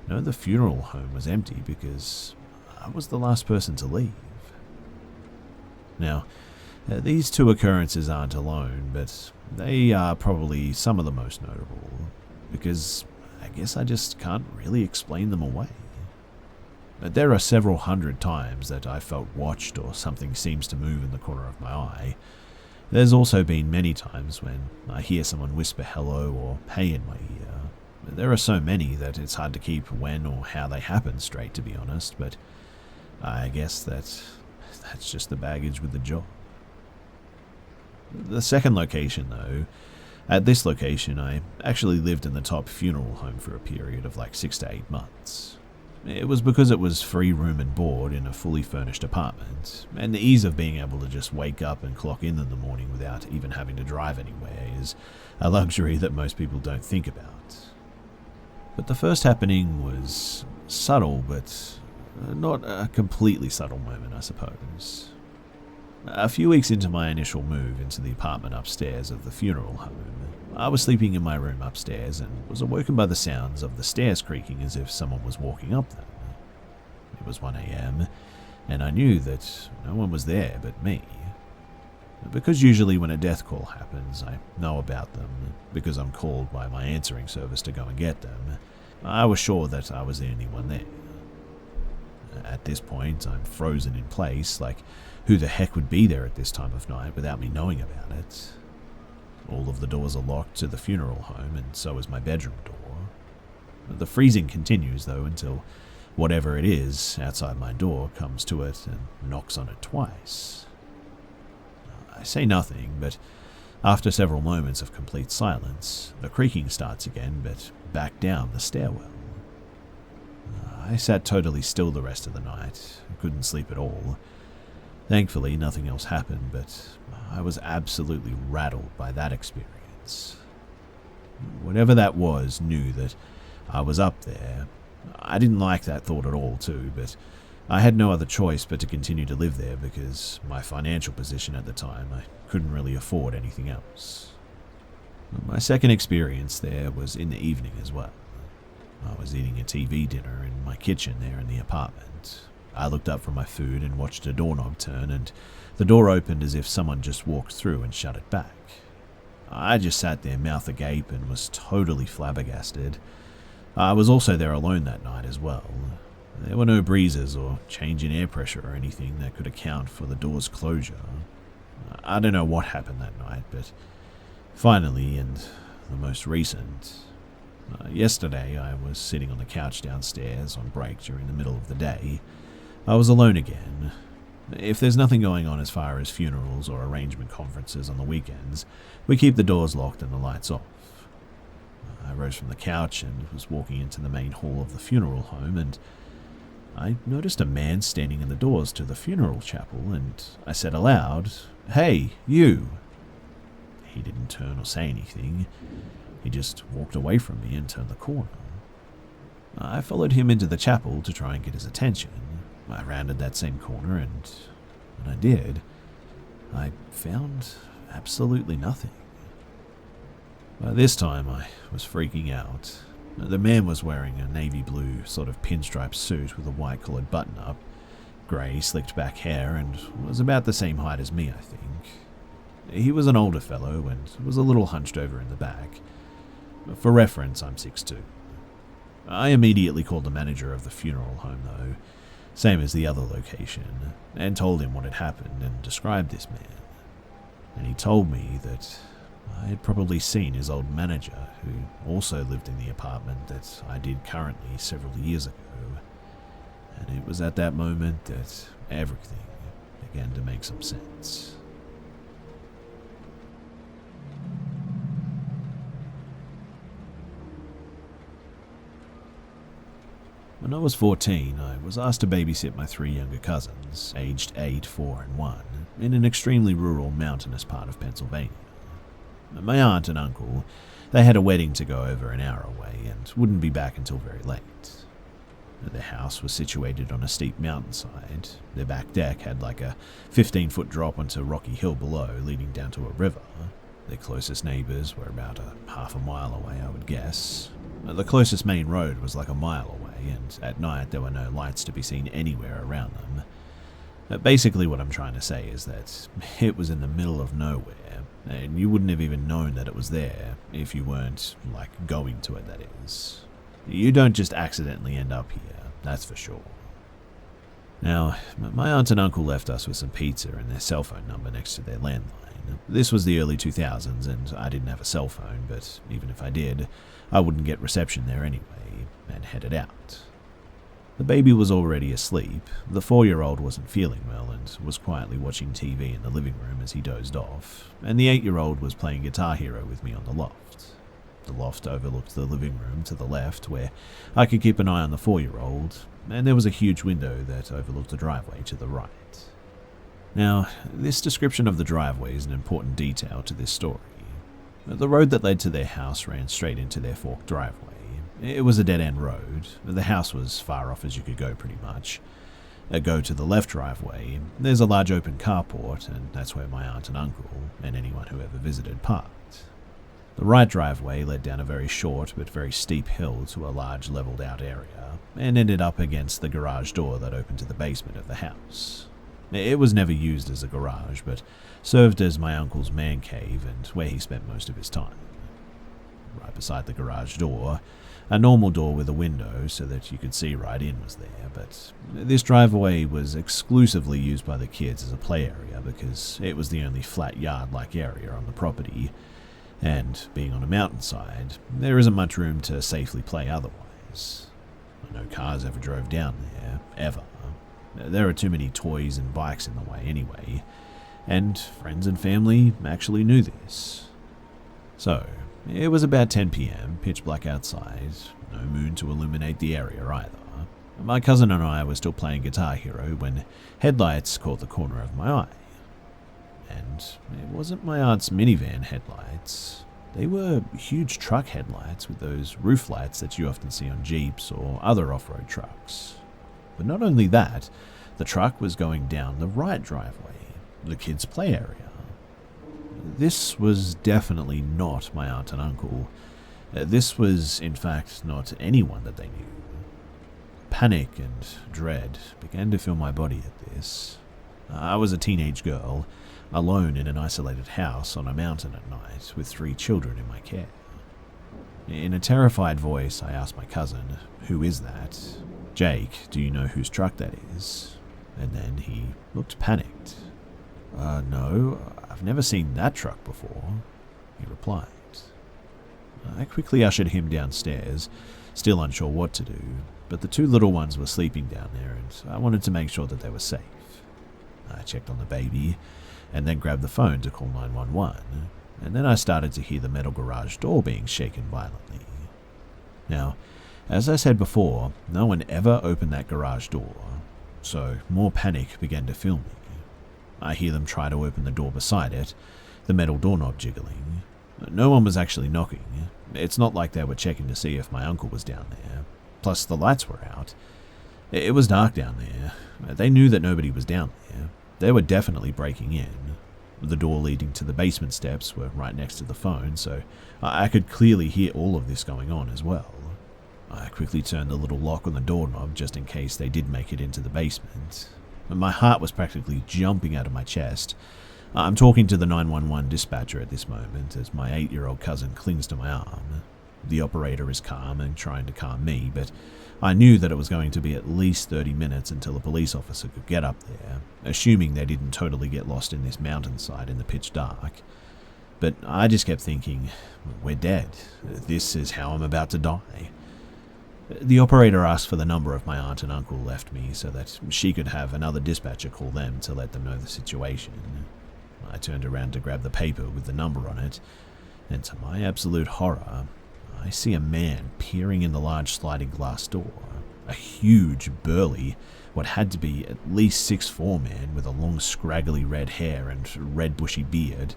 know the funeral home was empty because I was the last person to leave. Now, these 2 occurrences aren't alone, but they are probably some of the most notable, because I guess I just can't really explain them away. But there are several hundred times that I felt watched or something seems to move in the corner of my eye. There's also been many times when I hear someone whisper hello or hey in my ear. There are so many that it's hard to keep when or how they happen straight, to be honest, but I guess that's just the baggage with the job. The second location, though, at this location I actually lived in the top funeral home for a period of like 6 to 8 months. It was because it was free room and board in a fully furnished apartment, and the ease of being able to just wake up and clock in the morning without even having to drive anywhere is a luxury that most people don't think about. But the first happening was subtle, but not a completely subtle moment, I suppose. A few weeks into my initial move into the apartment upstairs of the funeral home, I was sleeping in my room upstairs and was awoken by the sounds of the stairs creaking as if someone was walking up them. It was 1 a.m., and I knew that no one was there but me. Because usually when a death call happens, I know about them, because I'm called by my answering service to go and get them, I was sure that I was the only one there. At this point, I'm frozen in place, like who the heck would be there at this time of night without me knowing about it? All of the doors are locked to the funeral home, and so is my bedroom door. The freezing continues, though, until whatever it is outside my door comes to it and knocks on it twice. I say nothing, but after several moments of complete silence, the creaking starts again, but back down the stairwell. I sat totally still the rest of the night. I couldn't sleep at all. Thankfully, nothing else happened, but I was absolutely rattled by that experience. Whatever that was knew that I was up there. I didn't like that thought at all, too, but I had no other choice but to continue to live there because my financial position at the time, I couldn't really afford anything else. My second experience there was in the evening as well. I was eating a TV dinner in my kitchen there in the apartment. I looked up from my food and watched a doorknob turn, and the door opened as if someone just walked through and shut it back. I just sat there mouth agape and was totally flabbergasted. I was also there alone that night as well. There were no breezes or change in air pressure or anything that could account for the door's closure. I don't know what happened that night, but finally, and the most recent, yesterday I was sitting on the couch downstairs on break during the middle of the day. I was alone again. If there's nothing going on as far as funerals or arrangement conferences on the weekends, we keep the doors locked and the lights off. I rose from the couch and was walking into the main hall of the funeral home, and I noticed a man standing in the doors to the funeral chapel, and I said aloud, "Hey, you!" He didn't turn or say anything. He just walked away from me and turned the corner. I followed him into the chapel to try and get his attention. I rounded that same corner, and when I did, I found absolutely nothing. By this time, I was freaking out. The man was wearing a navy blue sort of pinstripe suit with a white collared button-up, grey slicked back hair, and was about the same height as me, I think. He was an older fellow and was a little hunched over in the back. For reference, I'm 6'2". I immediately called the manager of the funeral home, though, same as the other location, and told him what had happened and described this man. And he told me that I had probably seen his old manager, who also lived in the apartment that I did currently several years ago. And it was at that moment that everything began to make some sense. When I was 14, I was asked to babysit my 3 younger cousins, aged 8, 4, and 1, in an extremely rural, mountainous part of Pennsylvania. My aunt and uncle, they had a wedding to go over an hour away and wouldn't be back until very late. Their house was situated on a steep mountainside. Their back deck had like a 15-foot drop onto a rocky hill below, leading down to a river. Their closest neighbours were about a half a mile away, I would guess. The closest main road was like a mile away, and at night there were no lights to be seen anywhere around them. Basically what I'm trying to say is that it was in the middle of nowhere, and you wouldn't have even known that it was there if you weren't, going to it, that is. You don't just accidentally end up here, that's for sure. Now, my aunt and uncle left us with some pizza and their cell phone number next to their landline. This was the early 2000s, and I didn't have a cell phone, but even if I did, I wouldn't get reception there anyway, and headed out. The baby was already asleep. The 4-year-old wasn't feeling well and was quietly watching TV in the living room as he dozed off, and the 8-year-old was playing Guitar Hero with me on the loft. The loft overlooked the living room to the left, where I could keep an eye on the 4-year-old, and there was a huge window that overlooked the driveway to the right. Now, this description of the driveway is an important detail to this story. The road that led to their house ran straight into their forked driveway. It was a dead-end road. The house was far off as you could go, pretty much. Go to the left driveway, there's a large open carport, and that's where my aunt and uncle, and anyone who ever visited, parked. The right driveway led down a very short but very steep hill to a large leveled out area, and ended up against the garage door that opened to the basement of the house. It was never used as a garage, but served as my uncle's man cave and where he spent most of his time. Right beside the garage door, a normal door with a window so that you could see right in was there, but this driveway was exclusively used by the kids as a play area because it was the only flat yard-like area on the property, and being on a mountainside, there isn't much room to safely play otherwise. No cars ever drove down there, ever. There are too many toys and bikes in the way anyway, and friends and family actually knew this. So, it was about 10 p.m, pitch black outside, no moon to illuminate the area either. My cousin and I were still playing Guitar Hero when headlights caught the corner of my eye. And it wasn't my aunt's minivan headlights. They were huge truck headlights with those roof lights that you often see on Jeeps or other off-road trucks. But not only that, the truck was going down the right driveway, the kids' play area. This was definitely not my aunt and uncle. This was, in fact, not anyone that they knew. Panic and dread began to fill my body at this. I was a teenage girl, alone in an isolated house on a mountain at night with 3 children in my care. In a terrified voice, I asked my cousin, "Who is that? Jake, do you know whose truck that is?" And then he looked panicked. No, I've never seen that truck before," he replied. I quickly ushered him downstairs, still unsure what to do, but the 2 little ones were sleeping down there and I wanted to make sure that they were safe. I checked on the baby, and then grabbed the phone to call 911, and then I started to hear the metal garage door being shaken violently. Now, as I said before, no one ever opened that garage door, so more panic began to fill me. I hear them try to open the door beside it, the metal doorknob jiggling. No one was actually knocking. It's not like they were checking to see if my uncle was down there. Plus, the lights were out. It was dark down there. They knew that nobody was down there. They were definitely breaking in. The door leading to the basement steps were right next to the phone, so I could clearly hear all of this going on as well. I quickly turned the little lock on the doorknob just in case they did make it into the basement. My heart was practically jumping out of my chest. I'm talking to the 911 dispatcher at this moment as my 8-year-old cousin clings to my arm. The operator is calm and trying to calm me, but I knew that it was going to be at least 30 minutes until a police officer could get up there, assuming they didn't totally get lost in this mountainside in the pitch dark. But I just kept thinking, we're dead. This is how I'm about to die. The operator asked for the number of my aunt and uncle left me so that she could have another dispatcher call them to let them know the situation. I turned around to grab the paper with the number on it, and to my absolute horror, I see a man peering in the large sliding glass door. A huge, burly, what had to be at least 6'4" man with a long scraggly red hair and red bushy beard.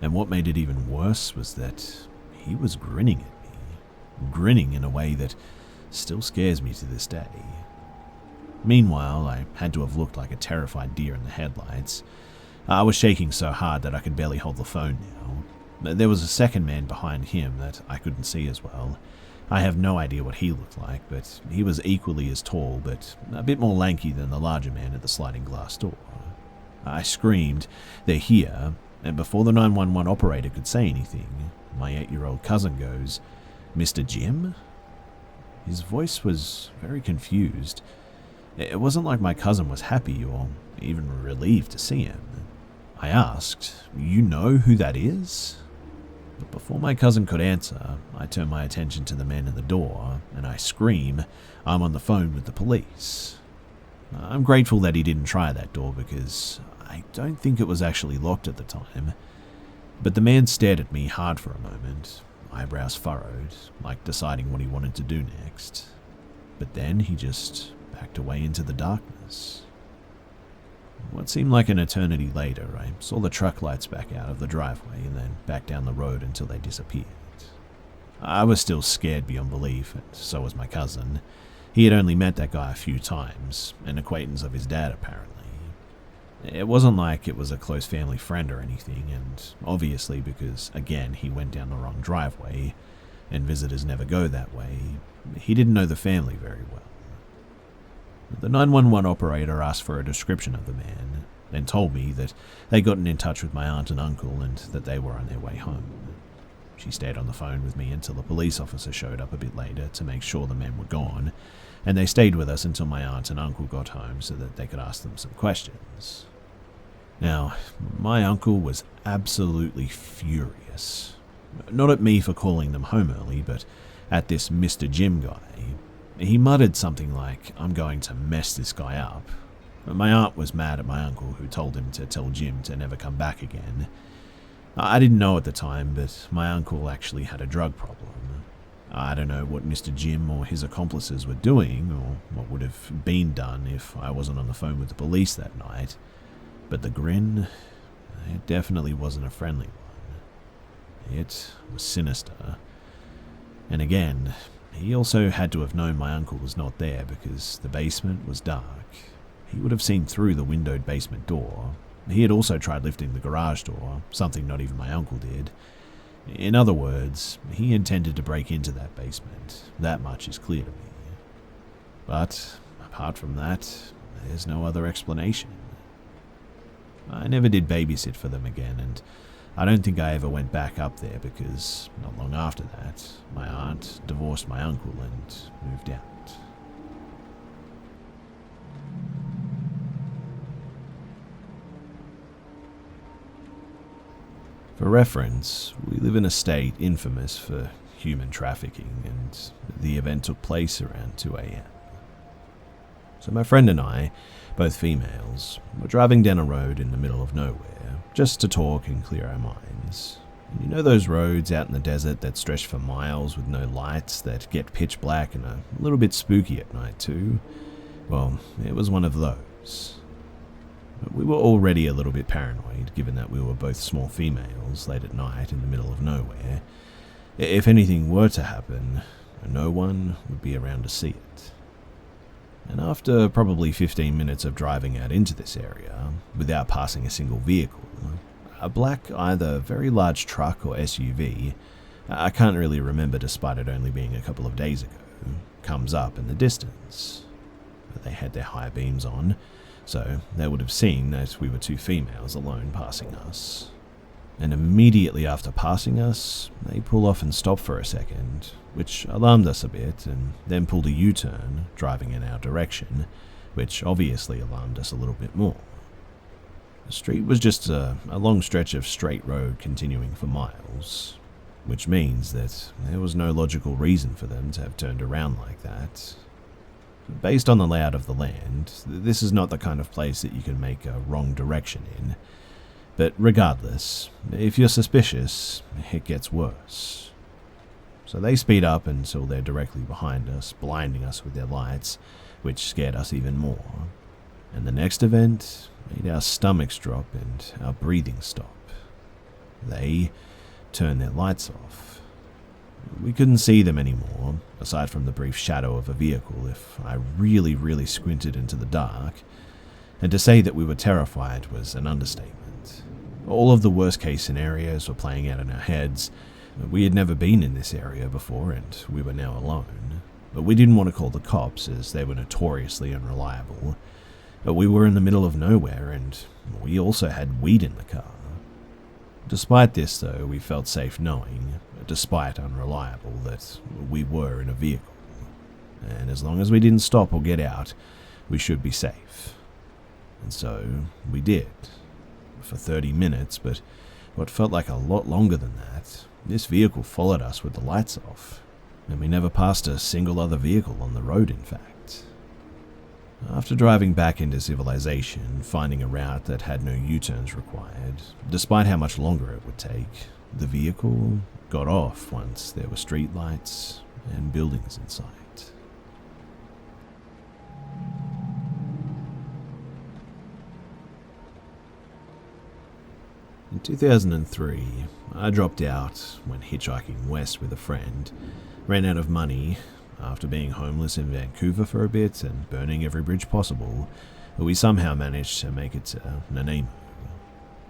And what made it even worse was that he was grinning at me. Grinning in a way that still scares me to this day. Meanwhile, I had to have looked like a terrified deer in the headlights. I was shaking so hard that I could barely hold the phone now. There was a second man behind him that I couldn't see as well. I have no idea what he looked like, but he was equally as tall, but a bit more lanky than the larger man at the sliding glass door. I screamed, "They're here," and before the 911 operator could say anything, my 8-year-old cousin goes, "Mr. Jim?" His voice was very confused. It wasn't like my cousin was happy or even relieved to see him. I asked, "You know who that is?" But before my cousin could answer, I turned my attention to the man in the door, and I scream, "I'm on the phone with the police." I'm grateful that he didn't try that door because I don't think it was actually locked at the time. But the man stared at me hard for a moment, eyebrows furrowed, like deciding what he wanted to do next. But then he just backed away into the darkness. What seemed like an eternity later, I saw the truck lights back out of the driveway and then back down the road until they disappeared. I was still scared beyond belief, and so was my cousin. He had only met that guy a few times, an acquaintance of his dad apparently. It wasn't like it was a close family friend or anything, and obviously because, again, he went down the wrong driveway, and visitors never go that way, he didn't know the family very well. The 911 operator asked for a description of the man, then told me that they'd gotten in touch with my aunt and uncle and that they were on their way home. She stayed on the phone with me until a police officer showed up a bit later to make sure the men were gone, and they stayed with us until my aunt and uncle got home so that they could ask them some questions. Now, my uncle was absolutely furious. Not at me for calling them home early, but at this Mr. Jim guy. He muttered something like, "I'm going to mess this guy up." My aunt was mad at my uncle, who told him to tell Jim to never come back again. I didn't know at the time, but my uncle actually had a drug problem. I don't know what Mr. Jim or his accomplices were doing, or what would have been done if I wasn't on the phone with the police that night, but the grin, it definitely wasn't a friendly one. It was sinister. And again, he also had to have known my uncle was not there because the basement was dark. He would have seen through the windowed basement door. He had also tried lifting the garage door, something not even my uncle did. In other words, he intended to break into that basement. That much is clear to me. But apart from that, there's no other explanation. I never did babysit for them again, and I don't think I ever went back up there because not long after that, my aunt divorced my uncle and moved out. For reference, we live in a state infamous for human trafficking, and the event took place around 2 a.m. So my friend and I, both females, were driving down a road in the middle of nowhere, just to talk and clear our minds. And you know those roads out in the desert that stretch for miles with no lights, that get pitch black and a little bit spooky at night too? Well, it was one of those. We were already a little bit paranoid, given that we were both small females late at night in the middle of nowhere. If anything were to happen, no one would be around to see it. And after probably 15 minutes of driving out into this area, without passing a single vehicle, a black, either very large truck or SUV, I can't really remember despite it only being a couple of days ago, comes up in the distance. They had their high beams on, so they would have seen that we were two females alone passing us. And immediately after passing us, they pull off and stop for a second, which alarmed us a bit, and then pulled a U-turn, driving in our direction, which obviously alarmed us a little bit more. The street was just a long stretch of straight road continuing for miles, which means that there was no logical reason for them to have turned around like that. Based on the layout of the land, this is not the kind of place that you can make a wrong direction in. But regardless, if you're suspicious, it gets worse. So they speed up until they're directly behind us, blinding us with their lights, which scared us even more. And the next event made our stomachs drop and our breathing stop. They turned their lights off. We couldn't see them anymore, aside from the brief shadow of a vehicle if I really squinted into the dark, and to say that we were terrified was an understatement. All of the worst case scenarios were playing out in our heads. We had never been in this area before and we were now alone, but we didn't want to call the cops as they were notoriously unreliable. But we were in the middle of nowhere and we also had weed in the car. Despite this though, we felt safe knowing, despite unreliable, that we were in a vehicle. And as long as we didn't stop or get out, we should be safe. And so we did. For 30 minutes, but what felt like a lot longer than that, this vehicle followed us with the lights off, and we never passed a single other vehicle on the road, in fact. After driving back into civilization, finding a route that had no U-turns required, despite how much longer it would take, the vehicle got off once there were streetlights and buildings in sight. In 2003, I dropped out when hitchhiking west with a friend, ran out of money, after being homeless in Vancouver for a bit and burning every bridge possible, we somehow managed to make it to Nanaimo.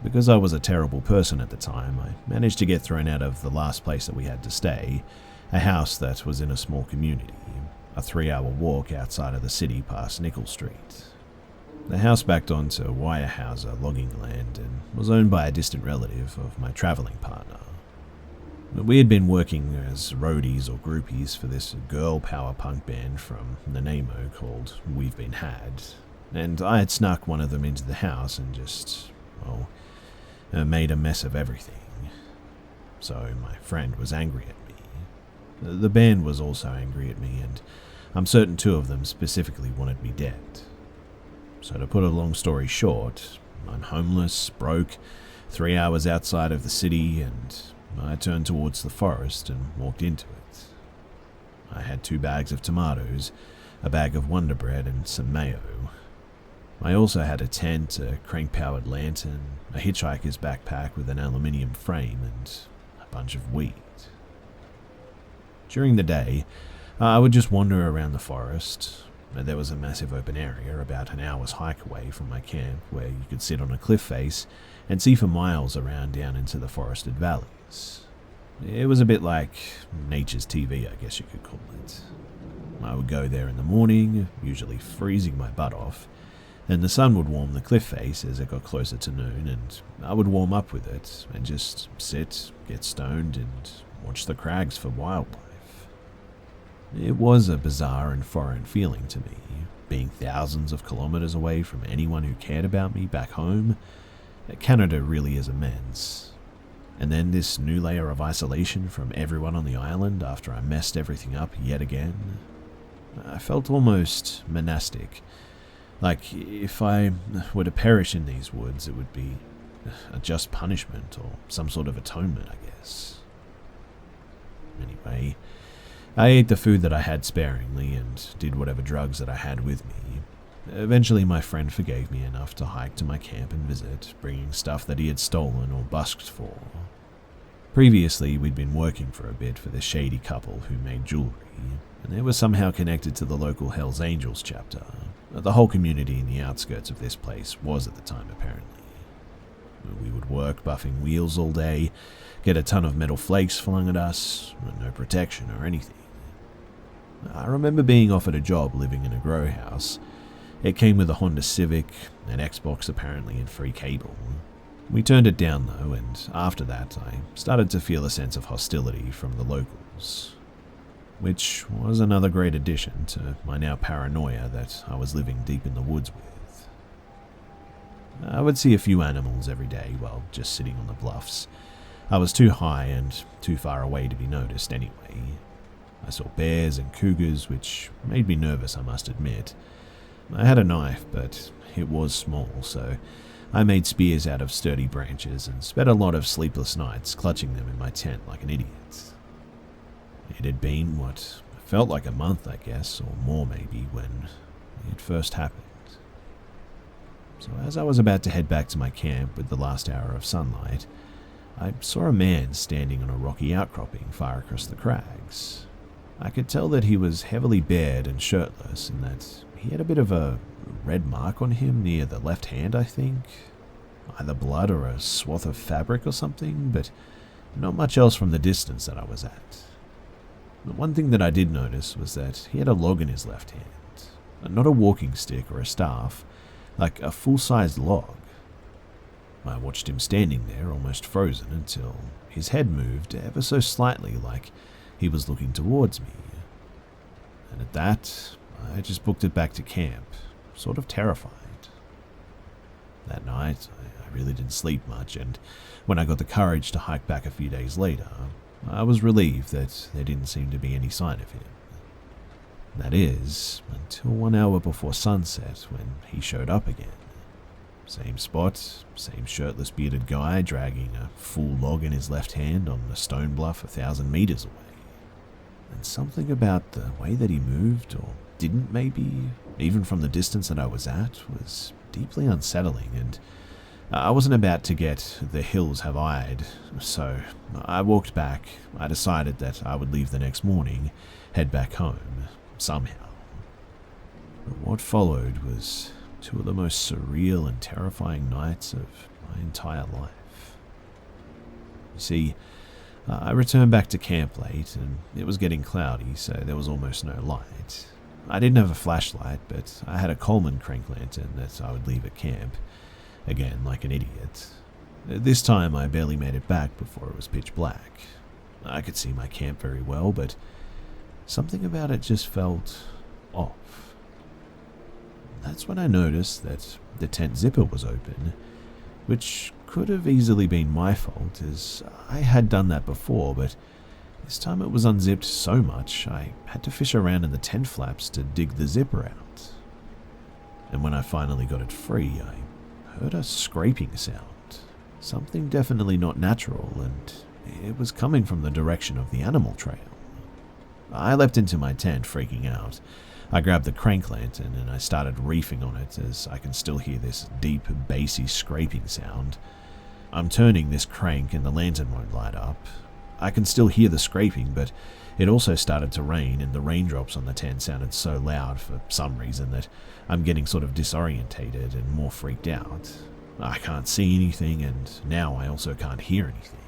Because I was a terrible person at the time, I managed to get thrown out of the last place that we had to stay, a house that was in a small community, a 3-hour walk outside of the city past Nickel Street. The house backed onto Weyerhaeuser logging land and was owned by a distant relative of my travelling partner. We had been working as roadies or groupies for this girl power punk band from Nanaimo called We've Been Had, and I had snuck one of them into the house and just, made a mess of everything. So my friend was angry at me. The band was also angry at me, and I'm certain 2 of them specifically wanted me dead. So to put a long story short, I'm homeless, broke, 3 hours outside of the city, and I turned towards the forest and walked into it. I had 2 bags of tomatoes, a bag of Wonder Bread, and some mayo. I also had a tent, a crank-powered lantern, a hitchhiker's backpack with an aluminium frame, and a bunch of weed. During the day, I would just wander around the forest. There was a massive open area about an hour's hike away from my camp where you could sit on a cliff face and see for miles around down into the forested valleys. It was a bit like nature's TV, I guess you could call it. I would go there in the morning, usually freezing my butt off, and the sun would warm the cliff face as it got closer to noon, and I would warm up with it and just sit, get stoned, and watch the crags for wildlife. It was a bizarre and foreign feeling to me, being thousands of kilometers away from anyone who cared about me back home. Canada really is immense. And then this new layer of isolation from everyone on the island after I messed everything up yet again. I felt almost monastic. Like if I were to perish in these woods, it would be a just punishment or some sort of atonement, I guess. Anyway, I ate the food that I had sparingly and did whatever drugs that I had with me. Eventually my friend forgave me enough to hike to my camp and visit, bringing stuff that he had stolen or busked for. Previously, we'd been working for a bit for this shady couple who made jewelry, and they were somehow connected to the local Hells Angels chapter. The whole community in the outskirts of this place was at the time, apparently. We would work buffing wheels all day, get a ton of metal flakes flung at us, no protection or anything. I remember being offered a job living in a grow house. It came with a Honda Civic, an Xbox apparently, and free cable. We turned it down though, and after that I started to feel a sense of hostility from the locals, which was another great addition to my now paranoia that I was living deep in the woods with. I would see a few animals every day while just sitting on the bluffs. I was too high and too far away to be noticed anyway. I saw bears and cougars, which made me nervous, I must admit. I had a knife, but it was small, so I made spears out of sturdy branches and spent a lot of sleepless nights clutching them in my tent like an idiot. It had been what felt like a month, I guess, or more maybe, when it first happened. So as I was about to head back to my camp with the last hour of sunlight, I saw a man standing on a rocky outcropping far across the crags. I could tell that he was heavily bared and shirtless, and that he had a bit of a red mark on him near the left hand, I think. Either blood or a swath of fabric or something, but not much else from the distance that I was at. The one thing that I did notice was that he had a log in his left hand. Not a walking stick or a staff, like a full-sized log. I watched him standing there, almost frozen, until his head moved ever so slightly, like he was looking towards me. And at that, I just booked it back to camp, sort of terrified. That night, I really didn't sleep much, and when I got the courage to hike back a few days later, I was relieved that there didn't seem to be any sign of him. That is, until 1 hour before sunset, when he showed up again. Same spot, same shirtless bearded guy dragging a full log in his left hand on a stone bluff 1,000 meters away. And something about the way that he moved, or didn't maybe, even from the distance that I was at, was deeply unsettling, and I wasn't about to get the hills have eyed, so I walked back. I decided that I would leave the next morning, head back home, somehow. But what followed was two of the most surreal and terrifying nights of my entire life. You see, I returned back to camp late, and it was getting cloudy, so there was almost no light. I didn't have a flashlight, but I had a Coleman crank lantern that I would leave at camp. Again, like an idiot. This time I barely made it back before it was pitch black. I could see my camp very well, but something about it just felt off. That's when I noticed that the tent zipper was open, which could have easily been my fault, as I had done that before, but this time it was unzipped so much I had to fish around in the tent flaps to dig the zipper out. And when I finally got it free, I heard a scraping sound. Something definitely not natural, and it was coming from the direction of the animal trail. I leapt into my tent, freaking out. I grabbed the crank lantern and I started reefing on it, as I can still hear this deep, bassy scraping sound. I'm turning this crank and the lantern won't light up. I can still hear the scraping, but it also started to rain, and the raindrops on the tent sounded so loud for some reason that I'm getting sort of disorientated and more freaked out. I can't see anything, and now I also can't hear anything.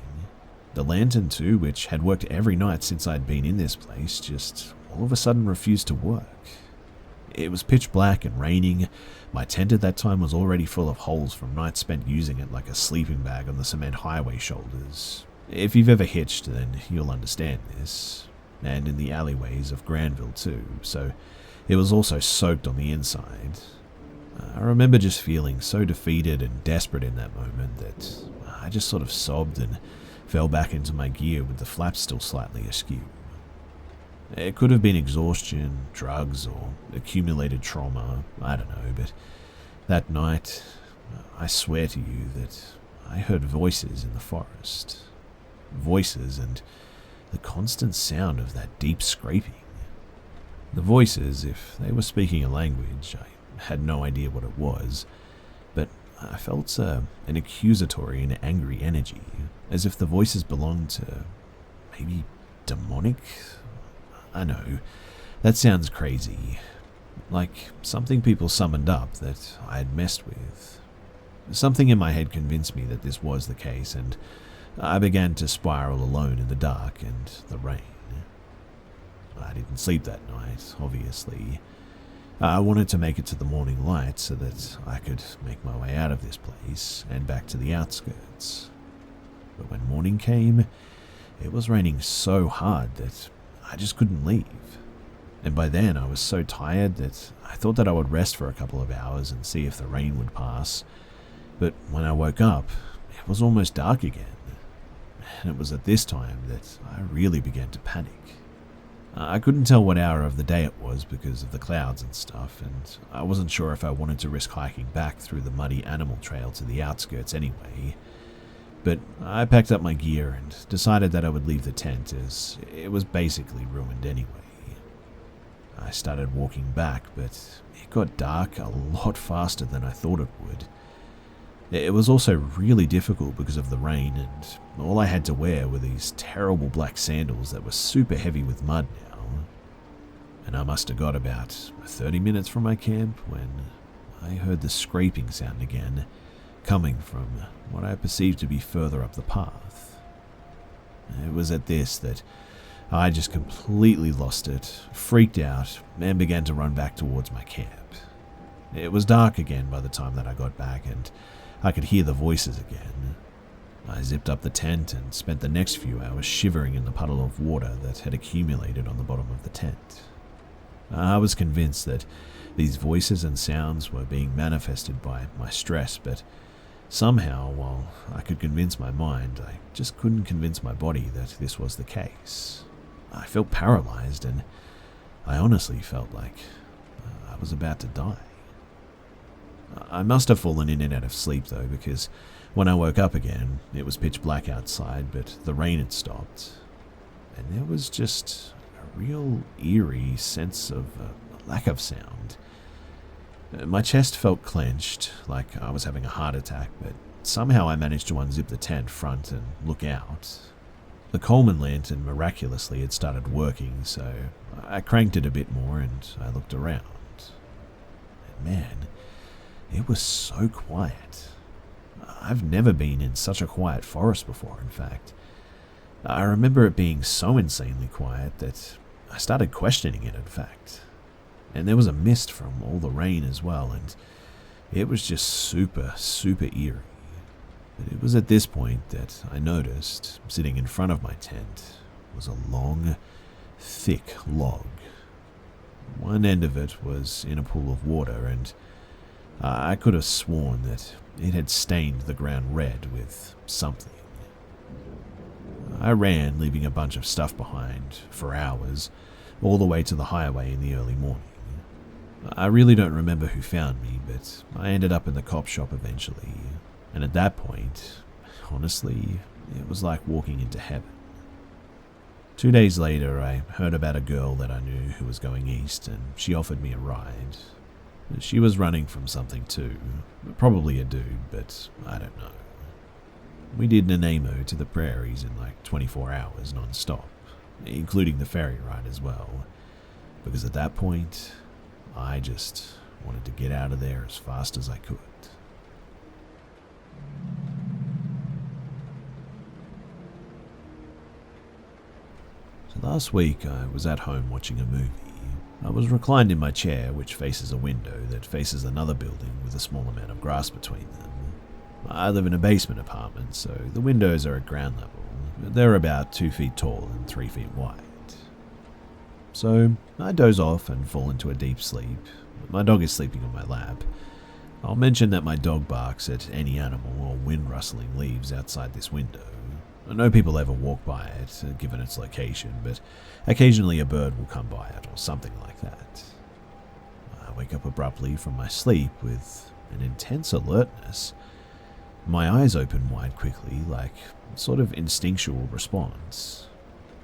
The lantern too, which had worked every night since I'd been in this place, just all of a sudden refused to work. It was pitch black and raining. My tent at that time was already full of holes from nights spent using it like a sleeping bag on the cement highway shoulders. If you've ever hitched, then you'll understand this. And in the alleyways of Granville too, so it was also soaked on the inside. I remember just feeling so defeated and desperate in that moment that I just sort of sobbed and fell back into my gear with the flaps still slightly askew. It could have been exhaustion, drugs, or accumulated trauma, I don't know, but that night, I swear to you that I heard voices in the forest. Voices and the constant sound of that deep scraping. The voices, if they were speaking a language, I had no idea what it was, but I felt an accusatory and angry energy, as if the voices belonged to maybe demonic? I know, that sounds crazy, like something people summoned up that I had messed with. Something in my head convinced me that this was the case, and I began to spiral alone in the dark and the rain. I didn't sleep that night, obviously. I wanted to make it to the morning light so that I could make my way out of this place and back to the outskirts. But when morning came, it was raining so hard that I just couldn't leave. And by then I was so tired that I thought that I would rest for a couple of hours and see if the rain would pass. But when I woke up, it was almost dark again. And it was at this time that I really began to panic. I couldn't tell what hour of the day it was because of the clouds and stuff, and I wasn't sure if I wanted to risk hiking back through the muddy animal trail to the outskirts anyway. But I packed up my gear and decided that I would leave the tent, as it was basically ruined anyway. I started walking back, but it got dark a lot faster than I thought it would. It was also really difficult because of the rain, and all I had to wear were these terrible black sandals that were super heavy with mud now. And I must have got about 30 minutes from my camp when I heard the scraping sound again, coming from what I perceived to be further up the path. It was at this that I just completely lost it, freaked out, and began to run back towards my camp. It was dark again by the time that I got back, and I could hear the voices again. I zipped up the tent and spent the next few hours shivering in the puddle of water that had accumulated on the bottom of the tent. I was convinced that these voices and sounds were being manifested by my stress, but somehow, while I could convince my mind, I just couldn't convince my body that this was the case. I felt paralyzed, and I honestly felt like I was about to die. I must have fallen in and out of sleep though, because when I woke up again, it was pitch black outside, but the rain had stopped. And there was just a real eerie sense of lack of sound. My chest felt clenched, like I was having a heart attack, but somehow I managed to unzip the tent front and look out. The Coleman lantern miraculously had started working, so I cranked it a bit more and I looked around. And man, it was so quiet. I've never been in such a quiet forest before, in fact. I remember it being so insanely quiet that I started questioning it, in fact. And there was a mist from all the rain as well, and it was just super, super eerie. But it was at this point that I noticed, sitting in front of my tent, was a long, thick log. One end of it was in a pool of water, and I could have sworn that it had stained the ground red with something. I ran, leaving a bunch of stuff behind, for hours, all the way to the highway in the early morning. I really don't remember who found me, but I ended up in the cop shop eventually, and at that point, honestly, it was like walking into heaven. 2 days later, I heard about a girl that I knew who was going east, and she offered me a ride. She was running from something too, probably a dude, but I don't know. We did Nanaimo to the prairies in like 24 hours non-stop, including the ferry ride as well, because at that point, I just wanted to get out of there as fast as I could. So last week I was at home watching a movie. I was reclined in my chair, which faces a window that faces another building with a small amount of grass between them. I live in a basement apartment, so the windows are at ground level. They're about 2 feet tall and 3 feet wide. So I doze off and fall into a deep sleep. My dog is sleeping on my lap. I'll mention that my dog barks at any animal or wind rustling leaves outside this window. I know people ever walk by it, given its location, but occasionally a bird will come by it or something like that. I wake up abruptly from my sleep with an intense alertness. My eyes open wide quickly, like a sort of instinctual response.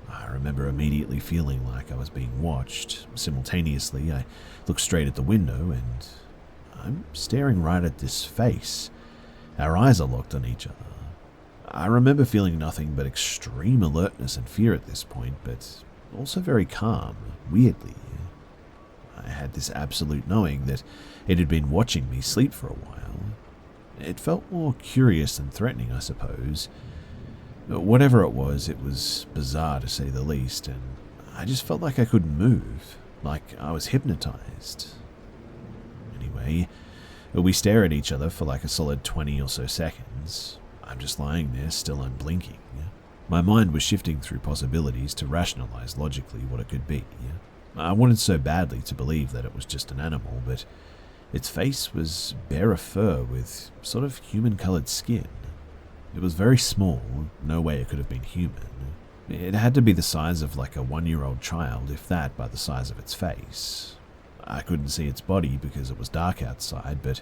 I remember immediately feeling like I was being watched. Simultaneously, I look straight at the window and I'm staring right at this face. Our eyes are locked on each other. I remember feeling nothing but extreme alertness and fear at this point, but also very calm, weirdly. I had this absolute knowing that it had been watching me sleep for a while. It felt more curious than threatening, I suppose. Whatever it was bizarre to say the least, and I just felt like I couldn't move, like I was hypnotized. Anyway, we stare at each other for like a solid 20 or so seconds. I'm just lying there, still unblinking. My mind was shifting through possibilities to rationalize logically what it could be. I wanted so badly to believe that it was just an animal, but its face was bare of fur with sort of human-colored skin. It was very small, no way it could have been human. It had to be the size of like a 1-year-old child, if that, by the size of its face. I couldn't see its body because it was dark outside, but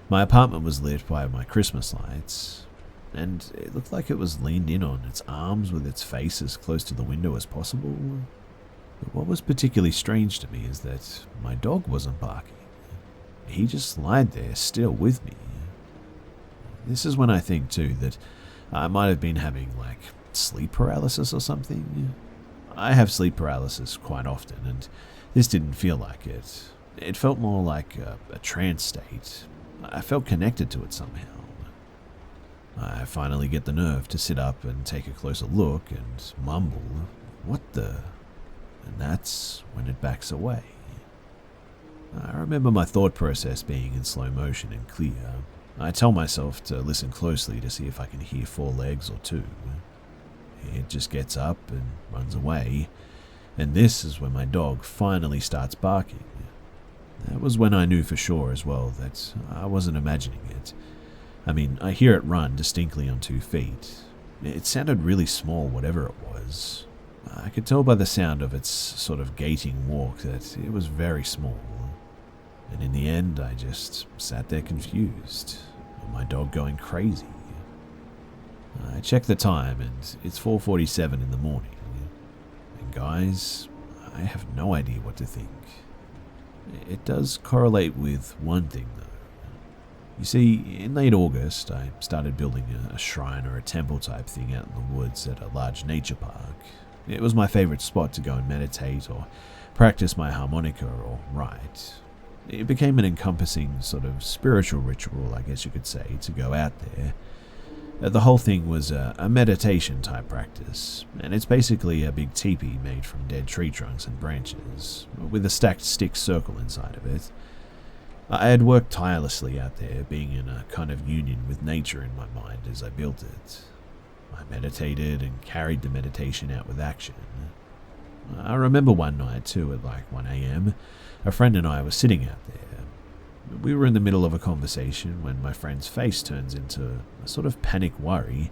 my apartment was lit by my Christmas lights, and it looked like it was leaned in on its arms with its face as close to the window as possible. But what was particularly strange to me is that my dog wasn't barking. He just lied there, still with me. This is when I think, too, that I might have been having, like, sleep paralysis or something. I have sleep paralysis quite often, and this didn't feel like it. It felt more like a trance state. I felt connected to it somehow. I finally get the nerve to sit up and take a closer look and mumble, "What the?" And that's when it backs away. I remember my thought process being in slow motion and clear. I tell myself to listen closely to see if I can hear 4 legs or 2. It just gets up and runs away, and this is when my dog finally starts barking. That was when I knew for sure as well that I wasn't imagining it. I mean, I hear it run distinctly on 2 feet. It sounded really small, whatever it was. I could tell by the sound of its sort of gating walk that it was very small. And in the end, I just sat there confused, my dog going crazy. I checked the time, and it's 4:47 in the morning. And guys, I have no idea what to think. It does correlate with one thing, though. You see, in late August, I started building a shrine or a temple type thing out in the woods at a large nature park. It was my favorite spot to go and meditate or practice my harmonica or write. It became an encompassing sort of spiritual ritual, I guess you could say, to go out there. The whole thing was a meditation type practice, and it's basically a big teepee made from dead tree trunks and branches, with a stacked stick circle inside of it. I had worked tirelessly out there, being in a kind of union with nature in my mind as I built it. I meditated and carried the meditation out with action. I remember one night too, at like 1 a.m, a friend and I were sitting out there. We were in the middle of a conversation when my friend's face turns into a sort of panic worry.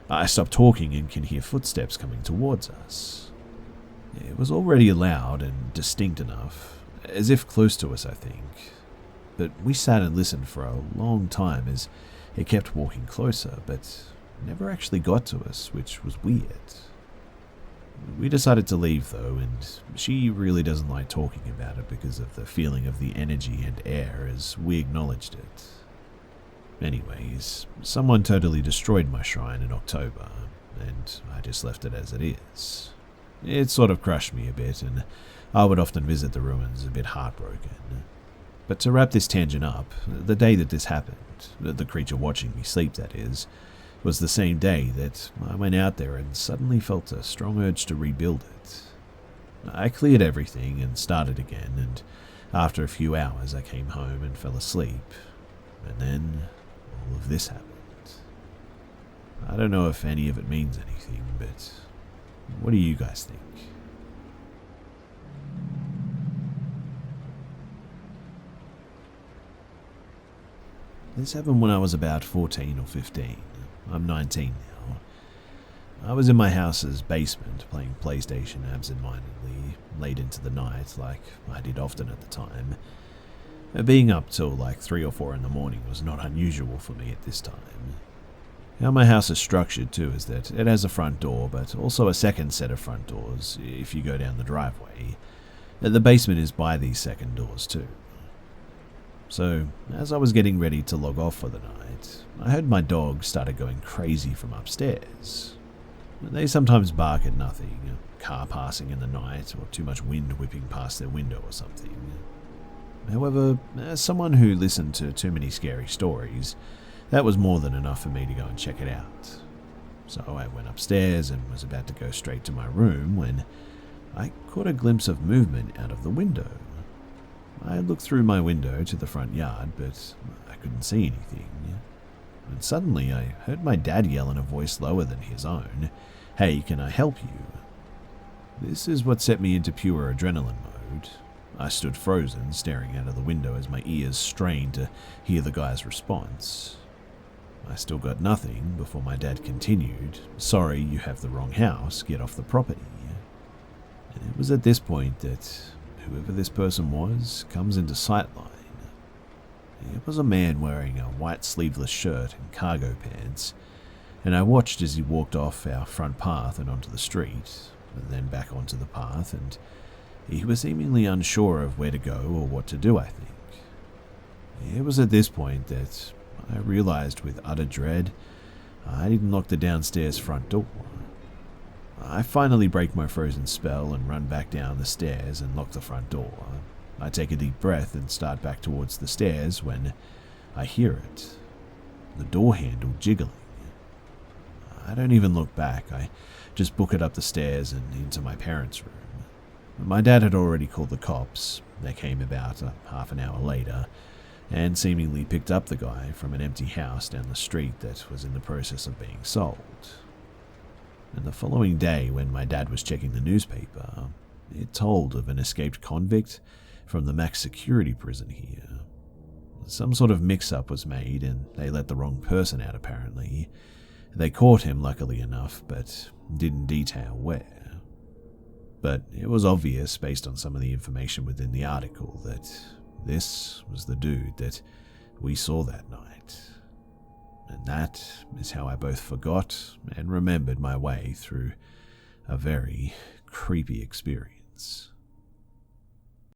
I stop talking and can hear footsteps coming towards us. It was already loud and distinct enough, as if close to us, I think. But we sat and listened for a long time as it kept walking closer, but never actually got to us, which was weird. We decided to leave though, and she really doesn't like talking about it because of the feeling of the energy and air as we acknowledged it. Anyways, someone totally destroyed my shrine in October, and I just left it as it is. It sort of crushed me a bit, and I would often visit the ruins a bit heartbroken. But to wrap this tangent up, the day that this happened, the creature watching me sleep that is, was the same day that I went out there and suddenly felt a strong urge to rebuild it. I cleared everything and started again, and after a few hours I came home and fell asleep, and then all of this happened. I don't know if any of it means anything, but what do you guys think? This happened when I was about 14 or 15. I'm 19 now. I was in my house's basement playing PlayStation absentmindedly late into the night like I did often at the time. Being up till like 3 or 4 in the morning was not unusual for me at this time. How my house is structured too is that it has a front door but also a second set of front doors if you go down the driveway. The basement is by these second doors too. So, as I was getting ready to log off for the night, I heard my dog started going crazy from upstairs. They sometimes bark at nothing, a car passing in the night or too much wind whipping past their window or something. However, as someone who listened to too many scary stories, that was more than enough for me to go and check it out. So I went upstairs and was about to go straight to my room when I caught a glimpse of movement out of the window. I looked through my window to the front yard, but I couldn't see anything. And suddenly I heard my dad yell in a voice lower than his own, "Hey, can I help you?" This is what set me into pure adrenaline mode. I stood frozen, staring out of the window as my ears strained to hear the guy's response. I still got nothing before my dad continued, "Sorry, you have the wrong house, get off the property." And it was at this point that whoever this person was comes into sightline. It was a man wearing a white sleeveless shirt and cargo pants, and I watched as he walked off our front path and onto the street, and then back onto the path, and he was seemingly unsure of where to go or what to do, I think. It was at this point that I realized with utter dread I didn't lock the downstairs front door. I finally break my frozen spell and run back down the stairs and lock the front door. I take a deep breath and start back towards the stairs when I hear it. The door handle jiggling. I don't even look back. I just book it up the stairs and into my parents' room. My dad had already called the cops. They came about half an hour later and seemingly picked up the guy from an empty house down the street that was in the process of being sold. And the following day, when my dad was checking the newspaper, it told of an escaped convict from the max security prison here. Some sort of mix-up was made and they let the wrong person out apparently. They caught him luckily enough, but didn't detail where. But it was obvious based on some of the information within the article that this was the dude that we saw that night. And that is how I both forgot and remembered my way through a very creepy experience.